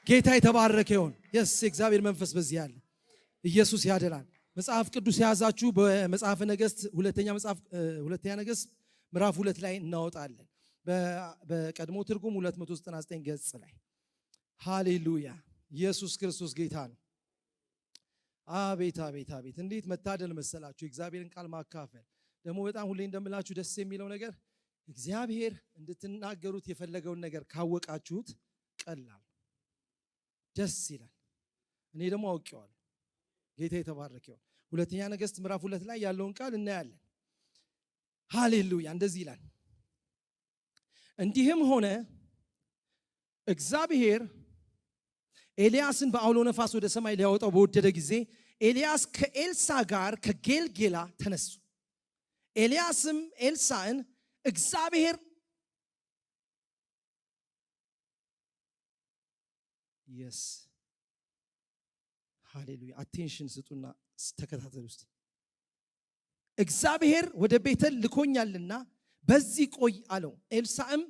ጌታ የተባረከ ይሁን። የእግዚአብሔር መንፈስ በዚህ ያለ ኢየሱስ ያድናል። መጽሐፍ ቅዱስ የያዛችሁ በመጽሐፈ ነገሥት ሁለተኛ ነገሥት ምዕራፍ 2 ላይ እናወጣለን። በቀድሞ ትርጉም 299 ገጽ ላይ ሃሌሉያ ኢየሱስ ክርስቶስ ጌታ ነው። አቤት አቤት አቤት እንዴት መታደል መሰላችሁ እግዚአብሔርን ቃል ማካፈል። ደግሞ በጣም ሁሌ እንደምላችሁ ደስ የሚለው ነገር እግዚአብሔር እንድትናገሩት የፈለገውን ነገር ካወቃችሁት ቀላል ደስ ይላል። እኔ ደግሞ አውቄዋለሁ። ጌታ የተባረከ ይሁን። ሁለተኛ ነገሥት ምዕራፍ 2 ላይ ያለውን ቃል እናያለን። ሃሌሉያ እንደዚህ ይላል። እንዲህም ሆነ እግዚአብሔር ኤልያስን በአውሎ ነፋስ ወደ ሰማይ ሊያወጣው በወደደ ጊዜ ኤልያስ ከኤልሳ ጋር ከጌልጌላ ተነሱ። ኤልያስም ኤልሳዕን እግዚአብሔር ሃሌሉያ አቴንሽን ስጡና ተከታተሉ እስቲ። እግዚአብሔር ወደ ቤተል ልኮኛልና በዚህ ቆይ አለው። ኤልሳዕም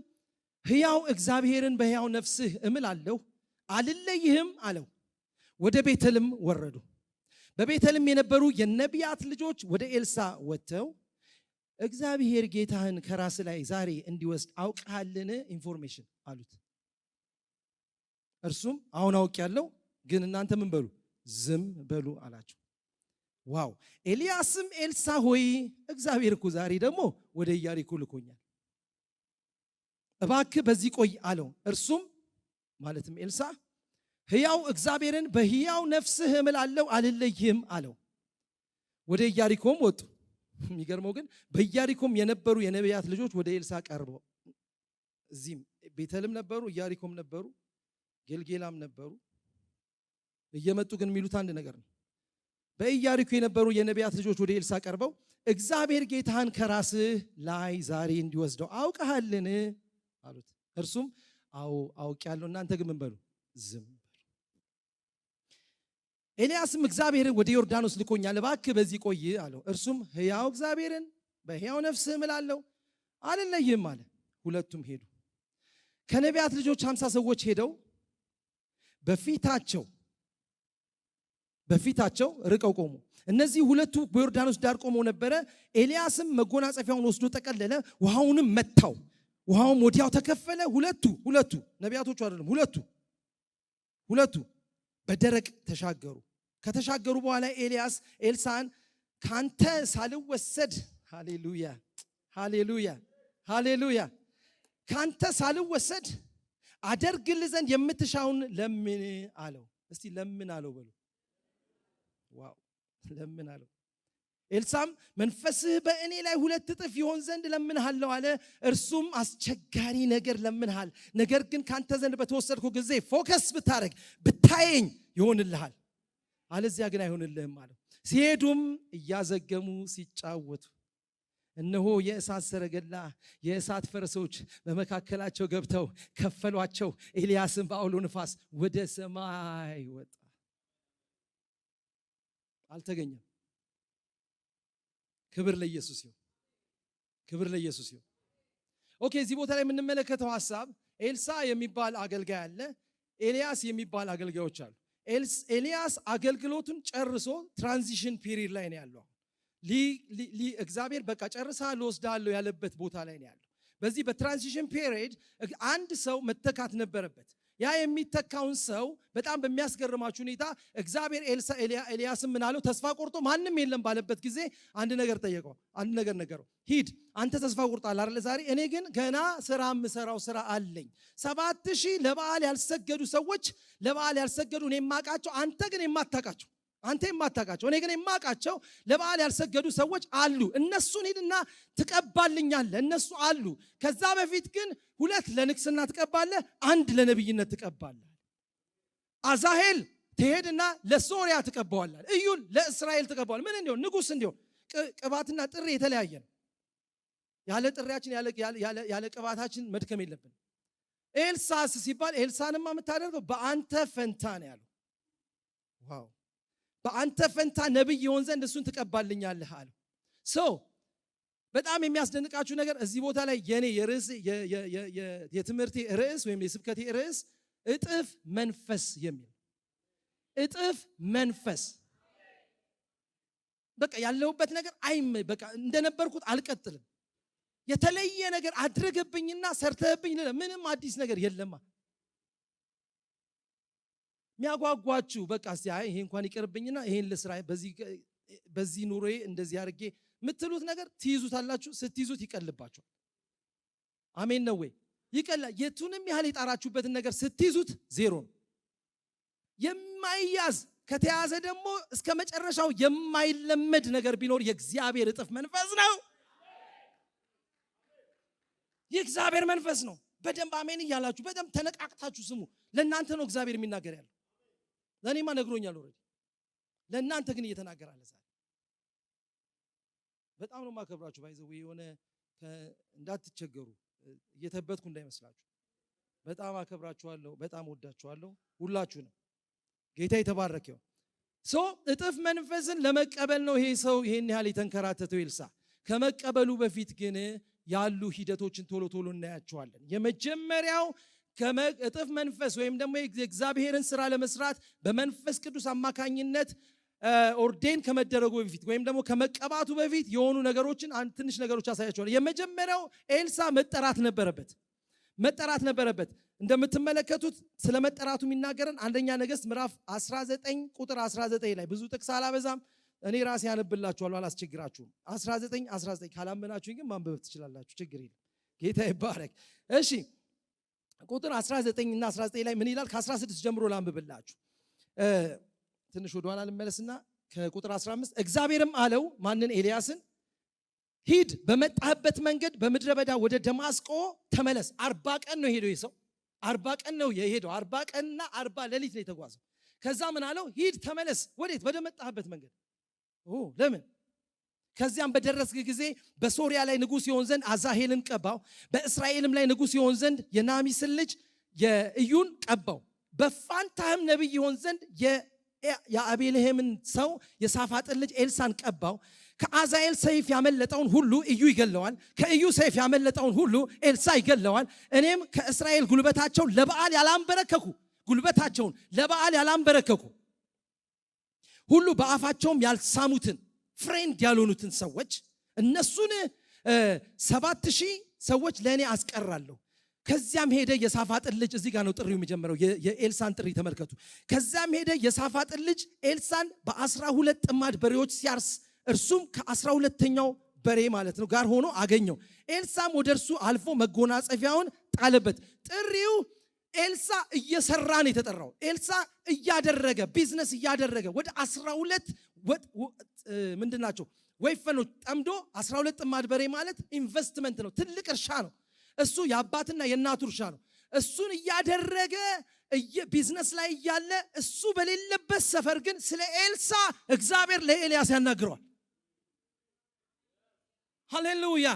ሕያው እግዚአብሔርን በሕያው ነፍስህ እምላለሁ አልለይህም አለው። ወደ ቤተልም ወረዱ። በቤተልም የነበሩ የነቢያት ልጆች ወደ ኤልሳ ወጥተው እግዚአብሔር ጌታህን ከራስ ላይ ዛሬ እንዲወስድ አውቃልን ኢንፎርሜሽን አሉት። እርሱም አሁን አውቄያለሁ፣ ግን እናንተ ምን በሉ ዝም በሉ አላቸው። ዋው! ኤልያስም ኤልሳ ሆይ እግዚአብሔር እኮ ዛሬ ደግሞ ወደ ኢያሪኮ ልኮኛል፣ እባክህ በዚህ ቆይ አለው። እርሱም ማለትም ኤልሳ ሕያው እግዚአብሔርን በሕያው ነፍስህ እምላለሁ አልለይህም አለው። ወደ ኢያሪኮም ወጡ። የሚገርመው ግን በኢያሪኮም የነበሩ የነቢያት ልጆች ወደ ኤልሳ ቀርበው እዚህም ቤተልም ነበሩ፣ ኢያሪኮም ነበሩ፣ ጌልጌላም ነበሩ። እየመጡ ግን የሚሉት አንድ ነገር ነው። በኢያሪኮ የነበሩ የነቢያት ልጆች ወደ ኤልሳ ቀርበው እግዚአብሔር ጌታህን ከራስህ ላይ ዛሬ እንዲወስደው አውቀሃልን አሉት። እርሱም አዎ አውቄያለሁ፣ እናንተ ግን ምን በሉ ዝም በሉ። ኤልያስም እግዚአብሔርን ወደ ዮርዳኖስ ልኮኛል፣ እባክህ በዚህ ቆይ አለው። እርሱም ሕያው እግዚአብሔርን በሕያው ነፍስህ እምላለሁ አልለይህም አለ። ሁለቱም ሄዱ። ከነቢያት ልጆች 50 ሰዎች ሄደው በፊታቸው ርቀው ቆሙ። እነዚህ ሁለቱ በዮርዳኖስ ዳር ቆመው ነበረ። ኤልያስም መጎናጸፊያውን ወስዶ ጠቀለለ፣ ውሃውንም መታው። ውሃውም ወዲያው ተከፈለ። ሁለቱ ነቢያቶቹ አይደለም፣ ሁለቱ በደረቅ ተሻገሩ። ከተሻገሩ በኋላ ኤልያስ ኤልሳዕን ካንተ ሳልወሰድ ሃሌሉያ ሃሌሉያ ሃሌሉያ ካንተ ሳልወሰድ አደርግልህ ዘንድ የምትሻውን ለምን አለው። እስቲ ለምን አለው በሉ። ዋው! ለምን አለው። ኤልሳዕም መንፈስህ በእኔ ላይ 2 እጥፍ ይሆን ዘንድ ለምንሃለሁ አለ። እርሱም አስቸጋሪ ነገር ለምንሃል፣ ነገር ግን ካንተ ዘንድ በተወሰድኩ ጊዜ ፎከስ ብታረግ ብታየኝ ይሆንልሃል፣ አለዚያ ግን አይሆንልህም አለው። ሲሄዱም እያዘገሙ ሲጫወቱ እነሆ የእሳት ሰረገላ የእሳት ፈረሶች በመካከላቸው ገብተው ከፈሏቸው። ኤልያስም በአውሎ ነፋስ ወደ ሰማይ ወጣ፣ አልተገኘም። ክብር ለኢየሱስ ይሁን፣ ክብር ለኢየሱስ ይሁን። ኦኬ፣ እዚህ ቦታ ላይ የምንመለከተው ሐሳብ ኤልሳ የሚባል አገልጋይ አለ፣ ኤልያስ የሚባል አገልጋዮች አሉ። ኤልያስ አገልግሎቱን ጨርሶ ትራንዚሽን ፒሪየድ ላይ ነው ያለው። እግዚአብሔር በቃ ጨርሳለሁ ወስዳለሁ ያለበት ቦታ ላይ ነው ያለው። በዚህ በትራንዚሽን ፒሪየድ አንድ ሰው መተካት ነበረበት። ያ የሚተካውን ሰው በጣም በሚያስገርማችሁ ሁኔታ እግዚአብሔር ኤልያስም ምን አለው? ተስፋ ቆርጦ ማንም የለም ባለበት ጊዜ አንድ ነገር ጠየቀው፣ አንድ ነገር ነገረው። ሂድ አንተ ተስፋ ቆርጣል አይደል ዛሬ፣ እኔ ግን ገና ስራ የምሰራው ስራ አለኝ። 7000 ለበዓል ያልሰገዱ ሰዎች ለበዓል ያልሰገዱ እኔ የማውቃቸው፣ አንተ ግን የማታውቃቸው፣ አንተ የማታውቃቸው እኔ ግን የማውቃቸው ለበዓል ያልሰገዱ ሰዎች አሉ። እነሱን ሂድና ትቀባልኛለህ። እነሱ አሉ። ከዛ በፊት ግን 2 ለንግስና ትቀባለህ፣ 1 ለነብይነት ትቀባለህ። አዛሄል ትሄድና ለሶሪያ ትቀባዋለህ፣ እዩን ለእስራኤል ትቀባዋለህ። ምን እንዲሆን? ንጉስ እንዲሆን። ቅባትና ጥሪ የተለያየ ነው። ያለ ጥሪያችን ያለ ቅባታችን መድከም የለብን። ኤልሳስ ሲባል ኤልሳንማ የምታደርገው በአንተ ፈንታ ነው ያለው። ዋው! በአንተ ፈንታ ነብይ ይሆን ዘንድ እሱን ትቀባልኛለህ አለ። በጣም የሚያስደንቃችሁ ነገር እዚህ ቦታ ላይ የኔ የትምህርቴ ርዕስ ወይም የስብከቴ ርዕስ እጥፍ መንፈስ የሚል እጥፍ መንፈስ በቃ ያለውበት ነገር በቃ እንደነበርኩት አልቀጥልም። የተለየ ነገር አድርገብኝና ሰርተህብኝ ምንም አዲስ ነገር የለማ። የሚያጓጓችሁ በቃ እስቲ ይሄ እንኳን ይቀርብኝና ይሄን ልስራ በዚህ ኑሮዬ እንደዚህ አድርጌ የምትሉት ነገር ትይዙታላችሁ። ስትይዙት ይቀልባችኋል። አሜን ነው ወይ? ይቀላል። የቱንም ያህል የጣራችሁበትን ነገር ስትይዙት ዜሮ ነው። የማይያዝ ከተያዘ ደግሞ እስከ መጨረሻው የማይለመድ ነገር ቢኖር የእግዚአብሔር እጥፍ መንፈስ ነው። የእግዚአብሔር መንፈስ ነው። በደንብ አሜን እያላችሁ በደንብ ተነቃቅታችሁ ስሙ። ለእናንተ ነው እግዚአብሔር የሚናገር ያለው። ለእኔማ ነግሮኛል ኦልሬዲ። ለእናንተ ግን እየተናገራለ ዛሬ። በጣም ነው ማከብራችሁ። ባይዘው የሆነ እንዳትቸገሩ እየተበትኩ እንዳይመስላችሁ። በጣም አከብራችኋለሁ። በጣም ወዳችኋለሁ ሁላችሁንም። ጌታ የተባረከው። እጥፍ መንፈስን ለመቀበል ነው ይሄ ሰው ይሄን ያህል የተንከራተተው ኤልሳ። ከመቀበሉ በፊት ግን ያሉ ሂደቶችን ቶሎ ቶሎ እናያቸዋለን። የመጀመሪያው እጥፍ መንፈስ ወይም ደግሞ የእግዚአብሔርን ስራ ለመስራት በመንፈስ ቅዱስ አማካኝነት ኦርዴን ከመደረጉ በፊት ወይም ደግሞ ከመቀባቱ በፊት የሆኑ ነገሮችን ትንሽ ነገሮች አሳያቸዋለሁ። የመጀመሪያው ኤልሳ መጠራት ነበረበት። እንደምትመለከቱት ስለ መጠራቱ የሚናገረን አንደኛ ነገሥት ምዕራፍ 19 ቁጥር 19 ላይ ብዙ ጥቅስ አላበዛም። እኔ ራሴ ያነብላችኋለሁ፣ አላስቸግራችሁም። 19 ካላመናችሁኝ ግን ማንበብ ትችላላችሁ፣ ችግር የለም። ጌታ ይባረክ። እሺ ቁጥር 19 እና 19 ላይ ምን ይላል? ከ16 ጀምሮ ላንብብላችሁ። ትንሽ ወደ ኋላ ልመለስና ከቁጥር 15 እግዚአብሔርም አለው ማንን? ኤልያስን ሂድ፣ በመጣህበት መንገድ በምድረ በዳ ወደ ደማስቆ ተመለስ። 40 ቀን ነው የሄደው ይህ ሰው፣ 40 ቀን ነው የሄደው። 40 ቀንና 40 ሌሊት ነው የተጓዘው። ከዛ ምን አለው? ሂድ ተመለስ። ወዴት? ወደ መጣህበት መንገድ። ለምን? ከዚያም በደረስክ ጊዜ በሶሪያ ላይ ንጉሥ ይሆን ዘንድ አዛሄልን ቀባው፣ በእስራኤልም ላይ ንጉሥ ይሆን ዘንድ የናሚስን ልጅ የኢዩን ቀባው፣ በፋንታህም ነቢይ ይሆን ዘንድ የአቤልሄምን ሰው የሳፋጥን ልጅ ኤልሳን ቀባው። ከአዛኤል ሰይፍ ያመለጠውን ሁሉ ኢዩ ይገለዋል፣ ከኢዩ ሰይፍ ያመለጠውን ሁሉ ኤልሳ ይገለዋል። እኔም ከእስራኤል ጉልበታቸውን ለበዓል ያላንበረከኩ ሁሉ በአፋቸውም ያልሳሙትን ፍሬንድ ያልሆኑትን ሰዎች እነሱን 7,000 ሰዎች ለእኔ አስቀራለሁ። ከዚያም ሄደ የሳፋጥን ልጅ፣ እዚህ ጋር ነው ጥሪው የሚጀምረው፣ የኤልሳን ጥሪ ተመልከቱ። ከዚያም ሄደ የሳፋጥን ልጅ ኤልሳን በ12 ጥማድ በሬዎች ሲያርስ፣ እርሱም ከ12ኛው በሬ ማለት ነው ጋር ሆኖ አገኘው። ኤልሳም ወደ እርሱ አልፎ መጎናጸፊያውን ጣለበት። ጥሪው ኤልሳ እየሰራ ነው የተጠራው። ኤልሳ እያደረገ ቢዝነስ እያደረገ ወደ 12 ምንድናቸው ወይፈኖች ጠምዶ 12 ጥማድ በሬ ማለት ኢንቨስትመንት ነው፣ ትልቅ እርሻ ነው። እሱ የአባትና የእናቱ እርሻ ነው። እሱን እያደረገ ቢዝነስ ላይ እያለ እሱ በሌለበት ሰፈር ግን ስለ ኤልሳ እግዚአብሔር ለኤልያስ ያናግረዋል። ሃሌሉያ።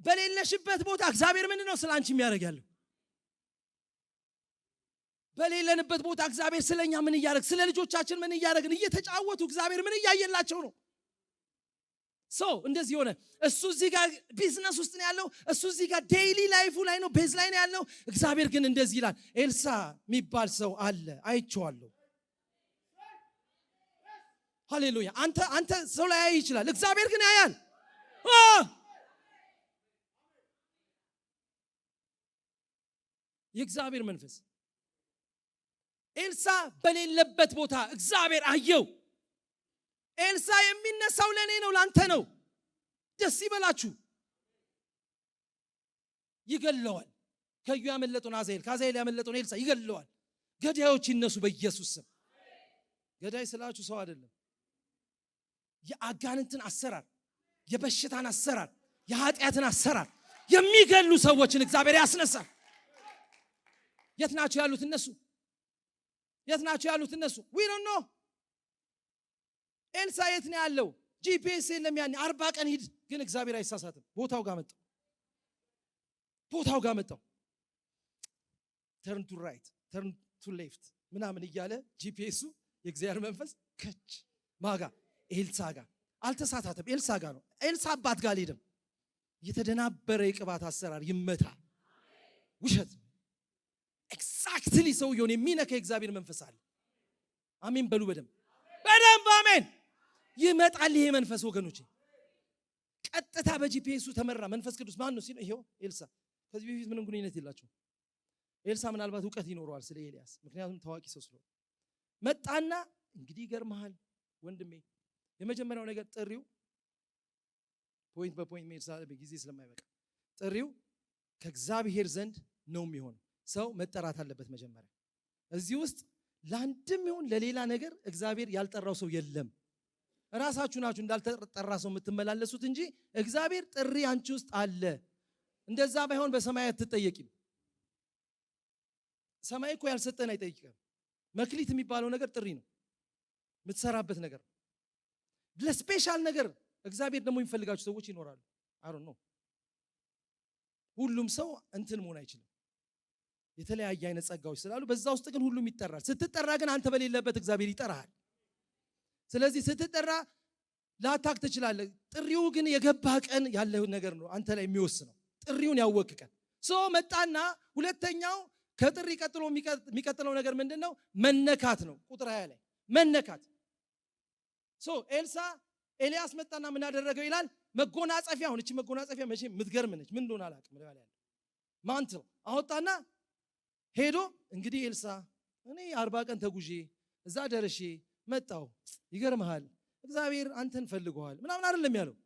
በሌለሽበት ቦታ እግዚአብሔር ምን ነው ስለ አንቺ የሚያደርግ ያለው? በሌለንበት ቦታ እግዚአብሔር ስለኛ ምን እያደረግ፣ ስለ ልጆቻችን ምን እያደረግን፣ እየተጫወቱ እግዚአብሔር ምን እያየላቸው ነው? እንደዚህ ሆነ። እሱ እዚህ ጋር ቢዝነስ ውስጥ ነው ያለው። እሱ እዚህ ጋር ዴይሊ ላይፉ ላይ ነው፣ ቤዝ ላይ ነው ያለው። እግዚአብሔር ግን እንደዚህ ይላል፣ ኤልሳ የሚባል ሰው አለ፣ አይቼዋለሁ። ሃሌሉያ። አንተ ሰው ላይ ያይ ይችላል፣ እግዚአብሔር ግን ያያል። የእግዚአብሔር መንፈስ ኤልሳ በሌለበት ቦታ እግዚአብሔር አየው። ኤልሳ የሚነሳው ለኔ ነው፣ ላንተ ነው። ደስ ይበላችሁ። ይገለዋል። ከዩ ያመለጠውን አዛኤል፣ ከአዛኤል ያመለጠውን ኤልሳ ይገለዋል። ገዳዮች ይነሱ በኢየሱስ ስም። ገዳይ ስላችሁ ሰው አይደለም። የአጋንንትን አሰራር፣ የበሽታን አሰራር፣ የኃጢአትን አሰራር የሚገሉ ሰዎችን እግዚአብሔር ያስነሳል። የት ናቸው ያሉት እነሱ? we don't know። ኤልሳ የት ነው ያለው? ጂፒኤስ የለም። ያኔ 40 ቀን ሂድ፣ ግን እግዚአብሔር አይሳሳትም። ቦታው ጋር መጣው። turn to right, turn to left ምናምን እያለ ጂፒኤሱ የእግዚአብሔር መንፈስ ከች ማጋ ኤልሳ ጋር አልተሳሳተም። ኤልሳ ጋር ነው። ኤልሳ አባት ጋር አልሄደም። የተደናበረ የቅባት አሰራር ይመታ። ውሸት ኤግዛክትሊ ሰውየውን የሚነካ የእግዚአብሔር መንፈስ አለ። አሜን በሉ በደንብ አሜን። ይመጣል ይሄ መንፈስ ወገኖቼ። ቀጥታ በጂፒኤሱ ተመራ። መንፈስ ቅዱስ ማን ነው ሲል ይሄው ኤልሳ። ከዚህ በፊት ምንም ግንኙነት የላቸው። ኤልሳ ምናልባት ዕውቀት ይኖረዋል ስለ ኤልያስ፣ ምክንያቱም ታዋቂ ሰው ስለሆነ መጣና እንግዲህ ይገርምሃል ወንድሜ፣ የመጀመሪያው ነገር ጥሪው ፖይንት በፖይንት መሄድ ጊዜ ስለማይበቃ ጥሪው ከእግዚአብሔር ዘንድ ነው የሚሆነው። ሰው መጠራት አለበት መጀመሪያ። እዚህ ውስጥ ለአንድም ይሁን ለሌላ ነገር እግዚአብሔር ያልጠራው ሰው የለም። ራሳችሁ ናችሁ እንዳልተጠራ ሰው የምትመላለሱት እንጂ እግዚአብሔር ጥሪ አንቺ ውስጥ አለ። እንደዛ ባይሆን በሰማይ አትጠየቂም። ሰማይ እኮ ያልሰጠን አይጠይቅም። መክሊት የሚባለው ነገር ጥሪ ነው፣ የምትሰራበት ነገር። ለስፔሻል ነገር እግዚአብሔር ደግሞ የሚፈልጋቸው ሰዎች ይኖራሉ። አሮ ነው ሁሉም ሰው እንትን መሆን አይችልም። የተለያየ አይነት ጸጋዎች ስላሉ በዛ ውስጥ ግን ሁሉም ይጠራል። ስትጠራ ግን አንተ በሌለበት እግዚአብሔር ይጠራሃል። ስለዚህ ስትጠራ ላታክ ትችላለህ። ጥሪው ግን የገባህ ቀን ያለው ነገር ነው አንተ ላይ የሚወስነው። ጥሪውን ያወቅህ ቀን ሰው መጣና ሁለተኛው ከጥሪ ቀጥሎ የሚቀጥለው ነገር ምንድነው? መነካት ነው። ቁጥር 20 ላይ መነካት። ኤልያስ መጣና ምን አደረገው ይላል? መጎናጸፊያ። አሁን እቺ መጎናጸፊያ መቼም ምትገርም ነች። ምን እንደሆነ አላውቅም። ለባለ ያለ ማንተው አወጣና ሄዶ እንግዲህ ኤልሳ እኔ 40 ቀን ተጉዤ እዛ ደርሼ መጣው። ይገርምሃል እግዚአብሔር አንተን ፈልጓል ምናምን አይደለም ያለው።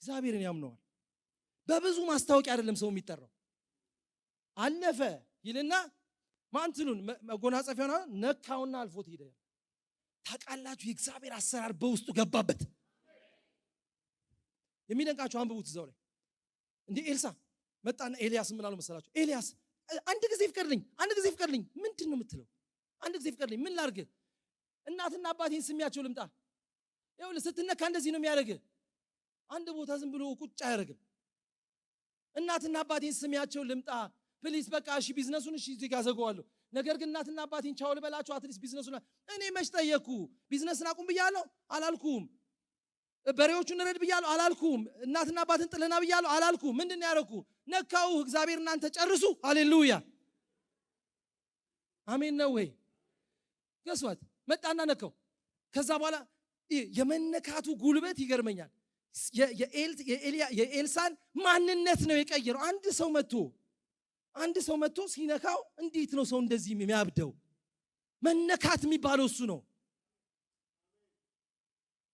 እግዚአብሔርን ያምነዋል። በብዙ ማስታወቂያ አይደለም ሰው የሚጠራው። አለፈ ይልና ማንትሉን መጎናጸፊያውን ነካውና አልፎት ሄደ። ታውቃላችሁ የእግዚአብሔር አሰራር በውስጡ ገባበት። የሚደንቃችሁ አንብቡት እዛው ላይ። እንዴ ኤልሳ መጣና ኤልያስ ምን አለው መሰላችሁ? ኤልያስ አንድ ጊዜ ፍቀድልኝ። ምንድነው የምትለው? አንድ ጊዜ ፍቀድልኝ። ምን ላድርግ? እናትና አባቴን ስሚያቸው ልምጣ። ይኸውልህ ስትነካ እንደዚህ ነው የሚያደርግ። አንድ ቦታ ዝም ብሎ ቁጭ አያደርግም። እናትና አባቴን ስሚያቸው ልምጣ ፕሊስ። በቃ እሺ ቢዝነሱን እሺ እዚህ ጋር ዘጋዋለሁ። ነገር ግን እናትና አባቴን ቻው ልበላቸው አትሊስት ቢዝነሱን። እኔ መች ጠየቅኩ? ቢዝነስን አቁም ብያለሁ አላልኩም? በሬዎቹን ረድ ብያለሁ አላልኩም? እናትና አባትን ጥለና ብያለሁ አላልኩም? ምንድን ያደረኩ? ነካው። እግዚአብሔር እናንተ ጨርሱ። ሃሌሉያ አሜን ነው ወይ? ገስዋት መጣና ነካው። ከዛ በኋላ የመነካቱ ጉልበት ይገርመኛል። የኤልሳን ማንነት ነው የቀየረው። አንድ ሰው መጥቶ ሲነካው እንዴት ነው ሰው እንደዚህ የሚያብደው? መነካት የሚባለው እሱ ነው።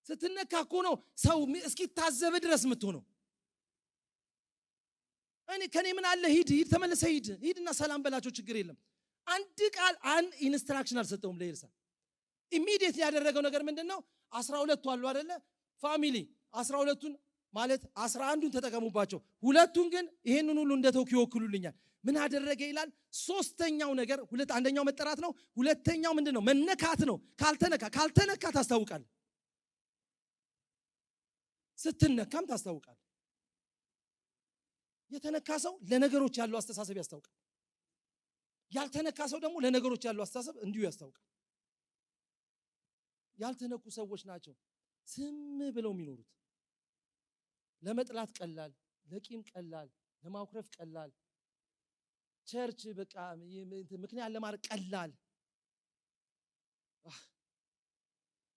ስትነካ እኮ ነው ሰው እስኪታዘብ ድረስ የምትሆነው። ከኔ ምን አለ ሂድ ተመለሰ ሂድና ሰላም በላቸው ችግር የለም። አንድ ቃል ኢንስትራክሽን አልሰጠውም ለኤልሳ። ኢሚዲየትሊ ያደረገው ነገር ምንድነው? 12ቱ አሉ አይደለ ፋሚሊ 12ቱን ማለት 11ዱን ተጠቀሙባቸው። ሁለቱን ግን ይሄንን ሁሉ እንደተውኩ ይወክሉልኛል። ምን አደረገ ይላል? ሶስተኛው ነገር አንደኛው መጠራት ነው። ሁለተኛው ምንድነው? መነካት ነው። ካልተነካ ታስታውቃለህ። ስትነካም ታስታውቃለህ። የተነካ ሰው ለነገሮች ያለው አስተሳሰብ ያስታውቃል። ያልተነካ ሰው ደግሞ ለነገሮች ያለው አስተሳሰብ እንዲሁ ያስታውቃል። ያልተነኩ ሰዎች ናቸው ዝም ብለው የሚኖሩት። ለመጥላት ቀላል፣ ለቂም ቀላል፣ ለማኩረፍ ቀላል፣ ቸርች በቃ ምክንያት ለማድረግ ቀላል።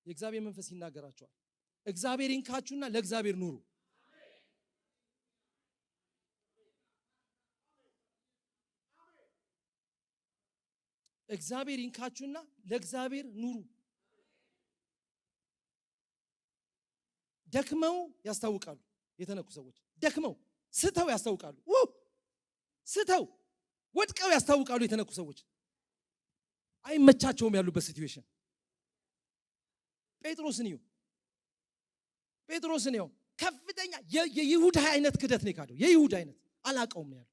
የእግዚአብሔር መንፈስ ይናገራቸዋል። እግዚአብሔር ይንካችሁና ለእግዚአብሔር ኑሩ። እግዚአብሔር ይንካችሁና ለእግዚአብሔር ኑሩ። ደክመው ያስታውቃሉ። የተነኩ ሰዎች ደክመው ስተው ያስታውቃሉ። ስተው ወድቀው ያስታውቃሉ። የተነኩ ሰዎች አይመቻቸውም ያሉበት ሲቹዌሽን። ጴጥሮስን ይኸው ከፍተኛ የይሁዳ አይነት ክደት ነው የካደው። የይሁዳ አይነት አላቀውም ያለው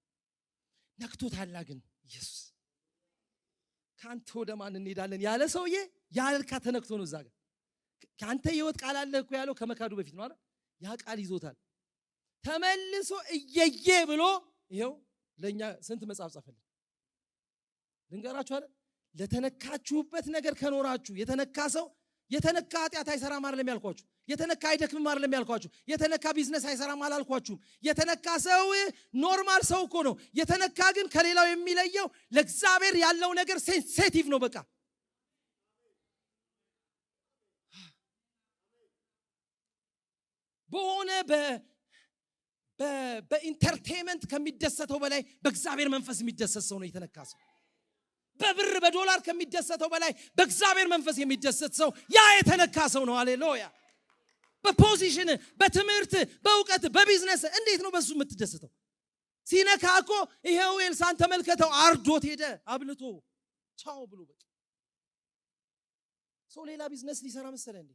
ነክቶታል። ግን ኢየሱስ ካንተ ወደ ማን እንሄዳለን ያለ ሰውዬ ያልካ ተነክቶ ነው። እዛ ጋር ካንተ የወጥ ቃል አለ እኮ ያለው ከመካዱ በፊት ነው አይደል? ያ ቃል ይዞታል። ተመልሶ እየየ ብሎ ይሄው ለኛ ስንት መጽሐፍ ጻፈልን ልንገራችሁ አይደል? ለተነካችሁበት ነገር ከኖራችሁ የተነካ ሰው የተነካ ኃጢአት አይሰራም አይደለም ያልኳችሁ። የተነካ አይደክምም አይደለም ያልኳችሁ። የተነካ ቢዝነስ አይሰራም አላልኳችሁም። የተነካ ሰው ኖርማል ሰው እኮ ነው። የተነካ ግን ከሌላው የሚለየው ለእግዚአብሔር ያለው ነገር ሴንሲቲቭ ነው። በቃ በሆነ በኢንተርቴይንመንት ከሚደሰተው በላይ በእግዚአብሔር መንፈስ የሚደሰት ሰው ነው የተነካ ሰው። በብር በዶላር ከሚደሰተው በላይ በእግዚአብሔር መንፈስ የሚደሰት ሰው ያ የተነካ ሰው ነው። ሃሌሉያ። በፖዚሽን፣ በትምህርት፣ በእውቀት፣ በቢዝነስ እንዴት ነው በሱ የምትደሰተው? ሲነካ እኮ ይሄው ኤልሳዕን ተመልከተው፣ አርዶት ሄደ አብልቶ ቻው ብሎ። በቃ ሰው ሌላ ቢዝነስ ሊሰራ መሰለ እንዴ?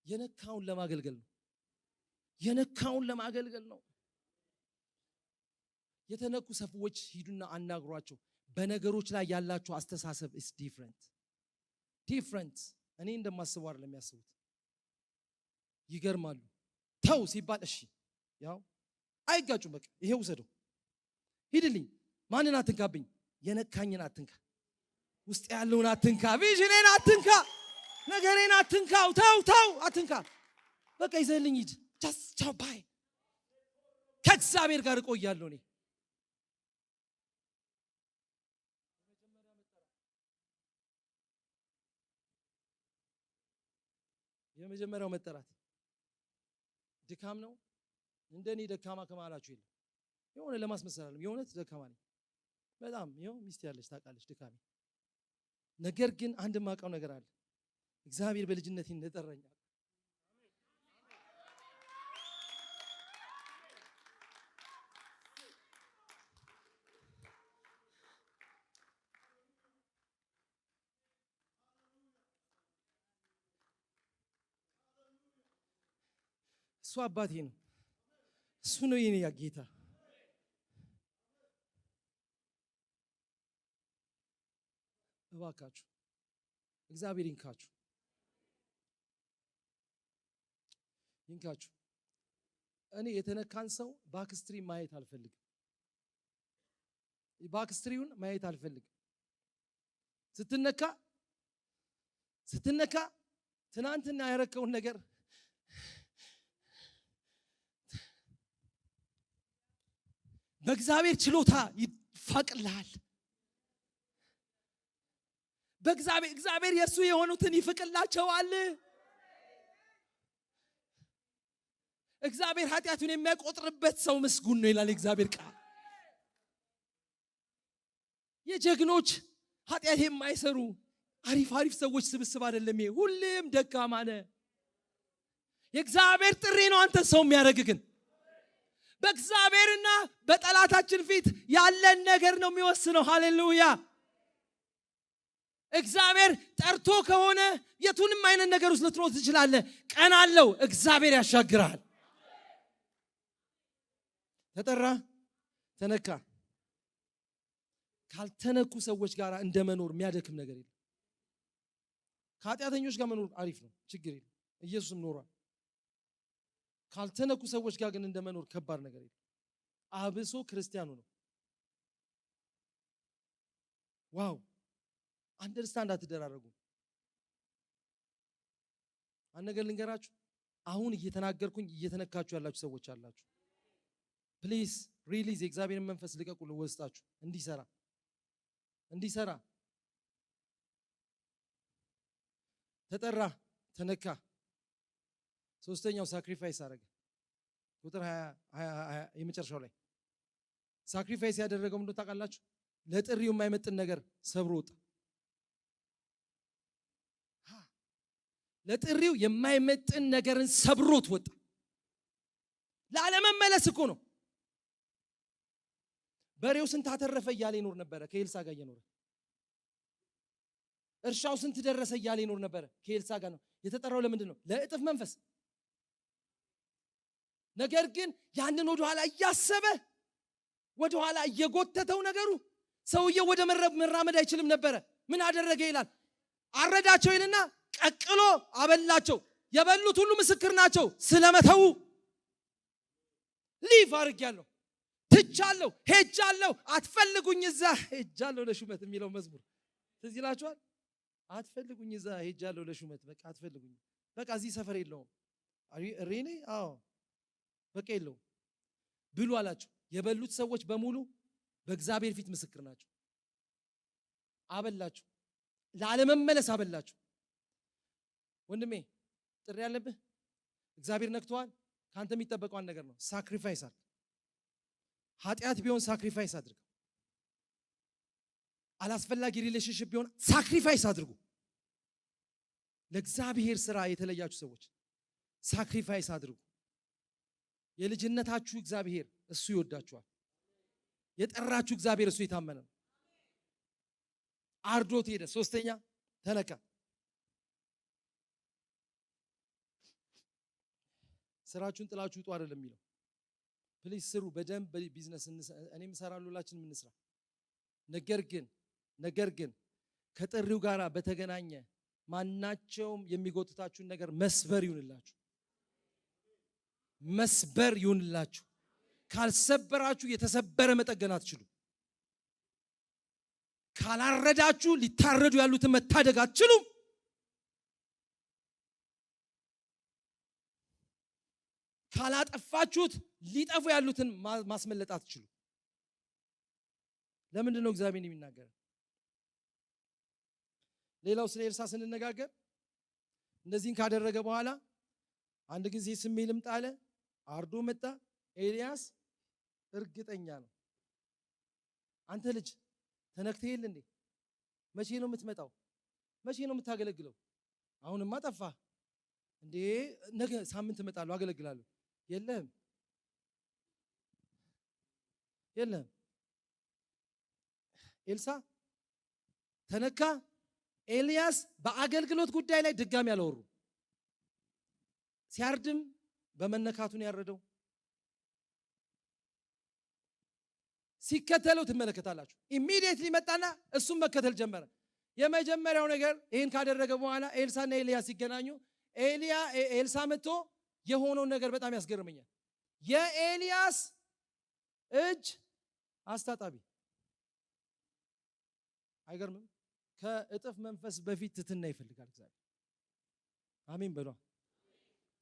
የነካውን ለማገልገል ነው። የነካውን ለማገልገል ነው። የተነኩ ሰዎች ሂዱና አናግሯቸው። በነገሮች ላይ ያላችሁ አስተሳሰብ is different። እኔ እንደማስበው አይደለም የሚያስቡት። ይገርማሉ። ተው ሲባል እሺ ያው አይጋጩም። በቃ ይሄ ውሰደው፣ ሂድልኝ፣ ማንን አትንካብኝ፣ የነካኝን አትንካ፣ ውስጥ ያለውን አትንካ፣ ቪዥኔን አትንካ፣ ነገሬን አትንካው፣ ተው አትንካ፣ በቃ ይዘህልኝ ሂድ፣ just ciao bye። ከእግዚአብሔር ጋር እቆያለሁ እኔ። የመጀመሪያው መጠራት ድካም ነው። እንደኔ ደካማ ከማላችሁ የለም። የሆነ ለማስመሰል አይደለም፣ የእውነት ደካማ ነኝ በጣም። ይኸው ሚስት ያለች ታውቃለች ድካሜ። ነገር ግን አንድ ማውቀው ነገር አለ። እግዚአብሔር በልጅነቴ እንደጠራኝ እሱ አባቴ ነው። እሱ ነው የኔ ጌታ። እባካችሁ እግዚአብሔር ይንካችሁ። እኔ የተነካን ሰው ባክስትሪ ማየት አልፈልግም። ባክስትሪውን ማየት አልፈልግም። ስትነካ ትናንትና ያረከውን ነገር በእግዚአብሔር ችሎታ ይፋቅልሃል። እግዚአብሔር የእሱ የሆኑትን ይፍቅላቸዋል። እግዚአብሔር ኃጢአቱን የሚያቆጥርበት ሰው ምስጉን ነው ይላል እግዚአብሔር ቃል። የጀግኖች ኃጢአት የማይሰሩ አሪፍ ሰዎች ስብስብ አይደለም ይሄ። ሁሌም ደካማ ነህ። የእግዚአብሔር ጥሪ ነው አንተ ሰው የሚያደርግ። ግን በእግዚአብሔርና በጠላታችን ፊት ያለን ነገር ነው የሚወስነው። ሃሌሉያ። እግዚአብሔር ጠርቶ ከሆነ የቱንም አይነት ነገር ውስጥ ልትሮጥ ትችላለህ። ቀን አለው። እግዚአብሔር ያሻግራል። ተጠራ፣ ተነካ። ካልተነኩ ሰዎች ጋር እንደመኖር የሚያደክም ነገር የለም። ከኃጢአተኞች ጋር መኖር አሪፍ ነው፣ ችግር የለም። ኢየሱስም ኖሯል። ካልተነኩ ሰዎች ጋር ግን እንደመኖር ከባድ ነገር የለም። አብሶ ክርስቲያኑ ነው። ዋው አንደርስታንድ አትደራረጉ። አንድ ነገር ልንገራችሁ። አሁን እየተናገርኩኝ እየተነካችሁ ያላችሁ ሰዎች አላችሁ። ፕሊዝ ሪሊዝ የእግዚአብሔርን መንፈስ ልቀቁ ለውስጣችሁ እንዲሰራ። ተጠራ፣ ተነካ። ሶስተኛው ሳክሪፋይስ አደረገ። ቁጥር 20 የመጨረሻው ላይ ሳክሪፋይስ ያደረገው ምንድነው ታውቃላችሁ? ለጥሪው የማይመጥን ነገር ሰብሮ ወጣ። ለጥሪው የማይመጥን ነገርን ሰብሮት ወጣ። ለዓለመመለስ እኮ ነው። በሬው ስንት አተረፈ እያለ ይኖር ነበረ ከኤልሳዕ ጋር እየኖረ። እርሻው ስንት ደረሰ እያለ ይኖር ነበረ ከኤልሳዕ ጋር ነው። የተጠራው ለምንድን ነው? ለእጥፍ መንፈስ። ነገር ግን ያንን ወደኋላ እያሰበ ወደኋላ እየጎተተው ነገሩ ሰውየው ወደ መራመድ አይችልም ነበረ። ምን አደረገ ይላል? አረዳቸው ይልና ቀቅሎ አበላቸው። የበሉት ሁሉ ምስክር ናቸው ስለመተው። ሊቭ አድርጌያለሁ፣ ትቻለሁ፣ ሄጃለሁ፣ አትፈልጉኝ፣ እዛ ሄጃለሁ ለሹመት የሚለው መዝሙር ትዝ ይላችኋል? አትፈልጉኝ እዛ ሄጃለሁ ለሹመት በቃ አትፈልጉኝ በቃ እዚህ ሰፈር የለውም ሬኔ አዎ በቃ የለውም ብሉ አላቸው። የበሉት ሰዎች በሙሉ በእግዚአብሔር ፊት ምስክር ናቸው። አበላቸው፣ ለዓለመመለስ አበላቸው። ወንድሜ ጥሪ ያለብህ እግዚአብሔር ነክቷል። ካንተ የሚጠበቀው አንድ ነገር ነው። ሳክሪፋይስ አድርግ። ኃጢአት ቢሆን ሳክሪፋይስ አድርግ። አላስፈላጊ ሪሌሽንሺፕ ቢሆን ሳክሪፋይስ አድርጉ። ለእግዚአብሔር ስራ የተለያችሁ ሰዎች ሳክሪፋይስ አድርጉ። የልጅነታችሁ እግዚአብሔር እሱ ይወዳችኋል። የጠራችሁ እግዚአብሔር እሱ የታመነ ነው። አርዶት ሄደ። ሶስተኛ ተነካ። ስራችሁን ጥላችሁ ውጡ አይደለም የሚለው። ፕሊዝ ስሩ በደንብ ቢዝነስ እኔም እሰራለሁ ሁላችንም እንስራ። ነገር ግን ከጥሪው ጋር በተገናኘ ማናቸውም የሚጎትታችሁን ነገር መስበር ይሁንላችሁ። መስበር ይሁንላችሁ። ካልሰበራችሁ የተሰበረ መጠገን አትችሉ። ካላረዳችሁ ሊታረዱ ያሉትን መታደግ አትችሉም። ካላጠፋችሁት ሊጠፉ ያሉትን ማስመለጥ አትችሉ። ለምንድን ነው እግዚአብሔር የሚናገረው? ሌላው ስለ ኤልሳ ስንነጋገር እንደዚህን ካደረገ በኋላ አንድ ጊዜ ስሜ ልምጣ አለ። አርዶ መጣ። ኤልያስ እርግጠኛ ነው። አንተ ልጅ ተነክተህ እንዴ? መቼ ነው የምትመጣው? መቼ ነው የምታገለግለው? አሁንማ ጠፋ እንዴ? ነገ ሳምንት እመጣለሁ አገለግላለሁ። የለም ኤልሳ ተነካ። ኤልያስ በአገልግሎት ጉዳይ ላይ ድጋሚ አላወሩ። ሲያርድም በመነካቱን ያረደው። ሲከተለው ትመለከታላችሁ። ኢሚዲየትሊ መጣና እሱም መከተል ጀመረ። የመጀመሪያው ነገር ይሄን ካደረገ በኋላ ኤልሳና ኤልያስ ሲገናኙ ኤልሳ መጥቶ የሆነው ነገር በጣም ያስገርመኛል። የኤልያስ እጅ አስታጣቢ አይገርምም? ከእጥፍ መንፈስ በፊት ትትና ይፈልጋል እግዚአብሔር። አሜን በሏ።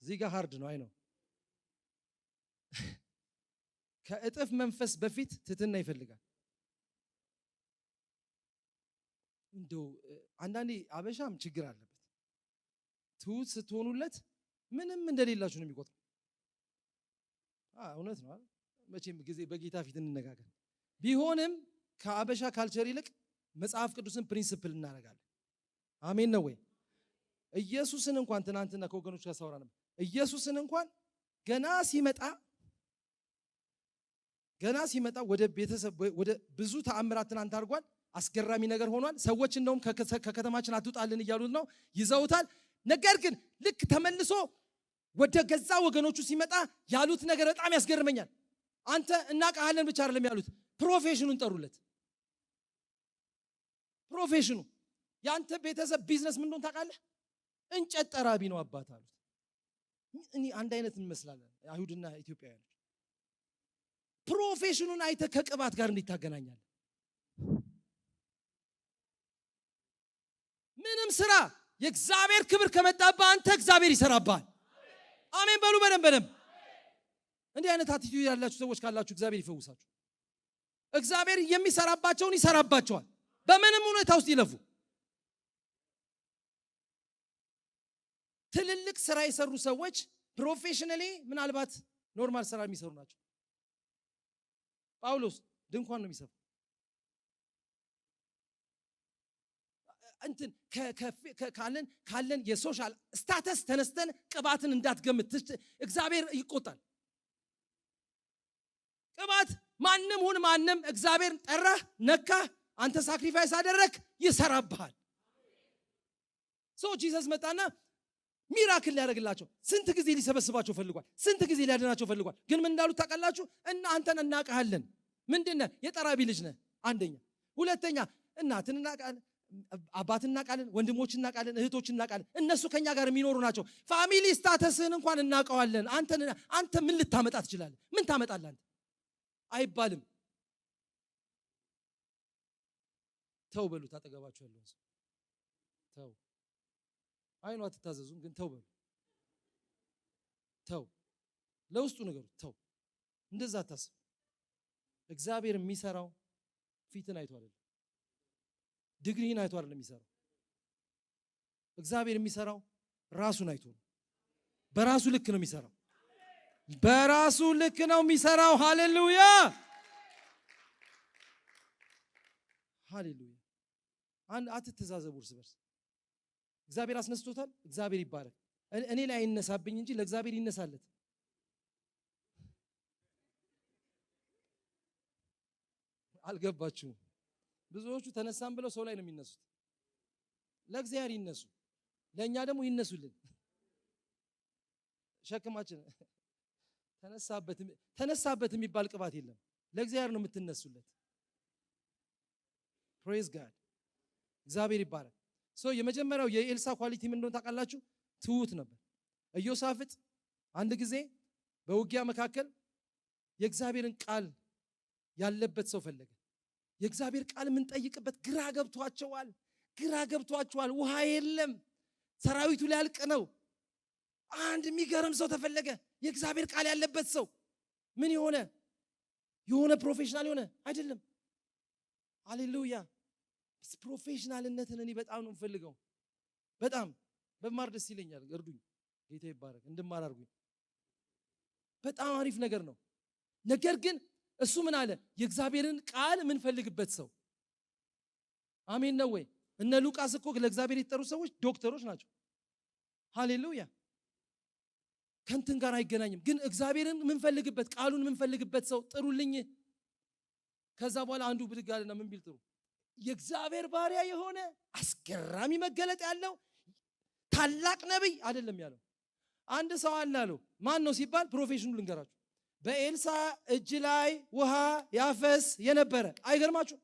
እዚህ ጋር ሃርድ ነው አይ ነው። ከእጥፍ መንፈስ በፊት ትትና ይፈልጋል። እንደው አንዳንዴ አበሻም ችግር አለበት። ትሁት ስትሆኑለት ምንም እንደሌላችሁ ነው የሚቆጥረው። እውነት ነው። መቼም ጊዜ በጌታ ፊት እንነጋገር። ቢሆንም ከአበሻ ካልቸር ይልቅ መጽሐፍ ቅዱስን ፕሪንሲፕል እናደርጋለን። አሜን ነው ወይ? ኢየሱስን እንኳን ትናንትና ከወገኖች ጋር ሳወራ ነበር። ኢየሱስን እንኳን ገና ሲመጣ ወደ ቤተሰብ ወደ ብዙ ተአምራት ትናንት አድርጓል። አስገራሚ ነገር ሆኗል። ሰዎች እንደውም ከከተማችን አትውጣልን እያሉት ነው፣ ይዘውታል። ነገር ግን ልክ ተመልሶ ወደ ገዛ ወገኖቹ ሲመጣ ያሉት ነገር በጣም ያስገርመኛል። አንተ እናውቃለን ብቻ አይደለም ያሉት፣ ፕሮፌሽኑን ጠሩለት። ፕሮፌሽኑ ያንተ ቤተሰብ ቢዝነስ ምን እንደሆነ ታውቃለህ? እንጨት ጠራቢ ነው አባት አሉት። እኔ አንድ አይነት እንመስላለን አይሁድና ኢትዮጵያውያን። ፕሮፌሽኑን አይተ ከቅባት ጋር እንዲታገናኛል። ምንም ስራ የእግዚአብሔር ክብር ከመጣባ አንተ እግዚአብሔር ይሰራባል። አሜን በሉ በደንብ። እንዲህ አይነት አቲቲዩድ ያላችሁ ሰዎች ካላችሁ እግዚአብሔር ይፈውሳችሁ። እግዚአብሔር የሚሰራባቸውን ይሰራባቸዋል። በምንም ሁኔታ ውስጥ ይለፉ። ትልልቅ ስራ የሰሩ ሰዎች ፕሮፌሽናሊ ምናልባት ኖርማል ስራ የሚሰሩ ናቸው። ጳውሎስ ድንኳን ነው የሚሰራው። እንትን ካለን የሶሻል ስታተስ ተነስተን ቅባትን እንዳትገምት እግዚአብሔር ይቆጣል። ቅባት ማንም ሁን ማንም እግዚአብሔር ጠራህ ነካህ አንተ ሳክሪፋይስ አደረክ ይሰራብሃል። ጂሰስ መጣና ሚራክል ሊያደርግላቸው ስንት ጊዜ ሊሰበስባቸው ፈልጓል። ስንት ጊዜ ሊያድናቸው ፈልጓል። ግን ምን እንዳሉት ታውቃላችሁ? እና አንተን እናውቃለን። ምንድነህ? የጠራቢ ልጅ ነህ። አንደኛ። ሁለተኛ እናትን እናውቃለን፣ አባትን እናውቃለን፣ ወንድሞችን እናውቃለን፣ እህቶችን እናውቃለን። እነሱ ከኛ ጋር የሚኖሩ ናቸው። ፋሚሊ ስታተስህን እንኳን እናውቀዋለን። አንተ ምን ልታመጣ ትችላለህ? ምን ታመጣለህ አንተ? አይባልም። ተው በሉት አጠገባችሁ ያለውን ሰው ተው አይኑ አትታዘዙም ግን ተው በሉ ተው ለውስጡ ነገር ተው እንደዛ አታስብ እግዚአብሔር የሚሰራው ፊትን አይቶ አይደለም ዲግሪን አይቶ አይደለም የሚሰራው እግዚአብሔር የሚሰራው ራሱን አይቶ ነው በራሱ ልክ ነው የሚሰራው በራሱ ልክ ነው የሚሰራው ሃሌሉያ ሃሌሉያ አትተዛዘቡ እርስ በርስ እግዚአብሔር አስነስቶታል እግዚአብሔር ይባረክ እኔ ላይ አይነሳብኝ እንጂ ለእግዚአብሔር ይነሳለት አልገባችሁም ብዙዎቹ ተነሳን ብለው ሰው ላይ ነው የሚነሱት ለእግዚአብሔር ይነሱ ለኛ ደግሞ ይነሱልን ሸክማችን ተነሳበት የሚባል ቅባት የለም ለእግዚአብሔር ነው የምትነሱለት ፕሬዝ ጋድ እግዚአብሔር ይባረክ የመጀመሪያው የኤልሳ ኳሊቲ ምን እንደሆነ ታውቃላችሁ ትሁት ነበር ኢዮሳፍጥ አንድ ጊዜ በውጊያ መካከል የእግዚአብሔርን ቃል ያለበት ሰው ፈለገ የእግዚአብሔር ቃል ምን ጠይቅበት ግራ ገብቷቸዋል ውሃ የለም ሰራዊቱ ሊያልቅ ነው አንድ የሚገርም ሰው ተፈለገ የእግዚአብሔር ቃል ያለበት ሰው ምን የሆነ ፕሮፌሽናል አይደለም ሃሌሉያ ፕሮፌሽናልነትን እኔ በጣም ነው የምፈልገው በጣም በማር ደስ ይለኛል እርዱኝ ጌታ ይባረክ እንድማር አድርጉኝ በጣም አሪፍ ነገር ነው ነገር ግን እሱ ምን አለ የእግዚአብሔርን ቃል ምን ፈልግበት ሰው አሜን ነው ወይ እነ ሉቃስ እኮ ለእግዚአብሔር የተጠሩ ሰዎች ዶክተሮች ናቸው ሃሌሉያ ከንትን ጋር አይገናኝም ግን እግዚአብሔርን ምን ፈልግበት ቃሉን ምን ፈልግበት ሰው ጥሩልኝ ከዛ በኋላ አንዱ ብድግ አለና ምን ቢል ጥሩ የእግዚአብሔር ባሪያ የሆነ አስገራሚ መገለጥ ያለው ታላቅ ነብይ አይደለም ያለው አንድ ሰው አለ አለው ማን ነው ሲባል ፕሮፌሽኑ ልንገራችሁ በኤልሳ እጅ ላይ ውሃ ያፈስ የነበረ አይገርማችሁ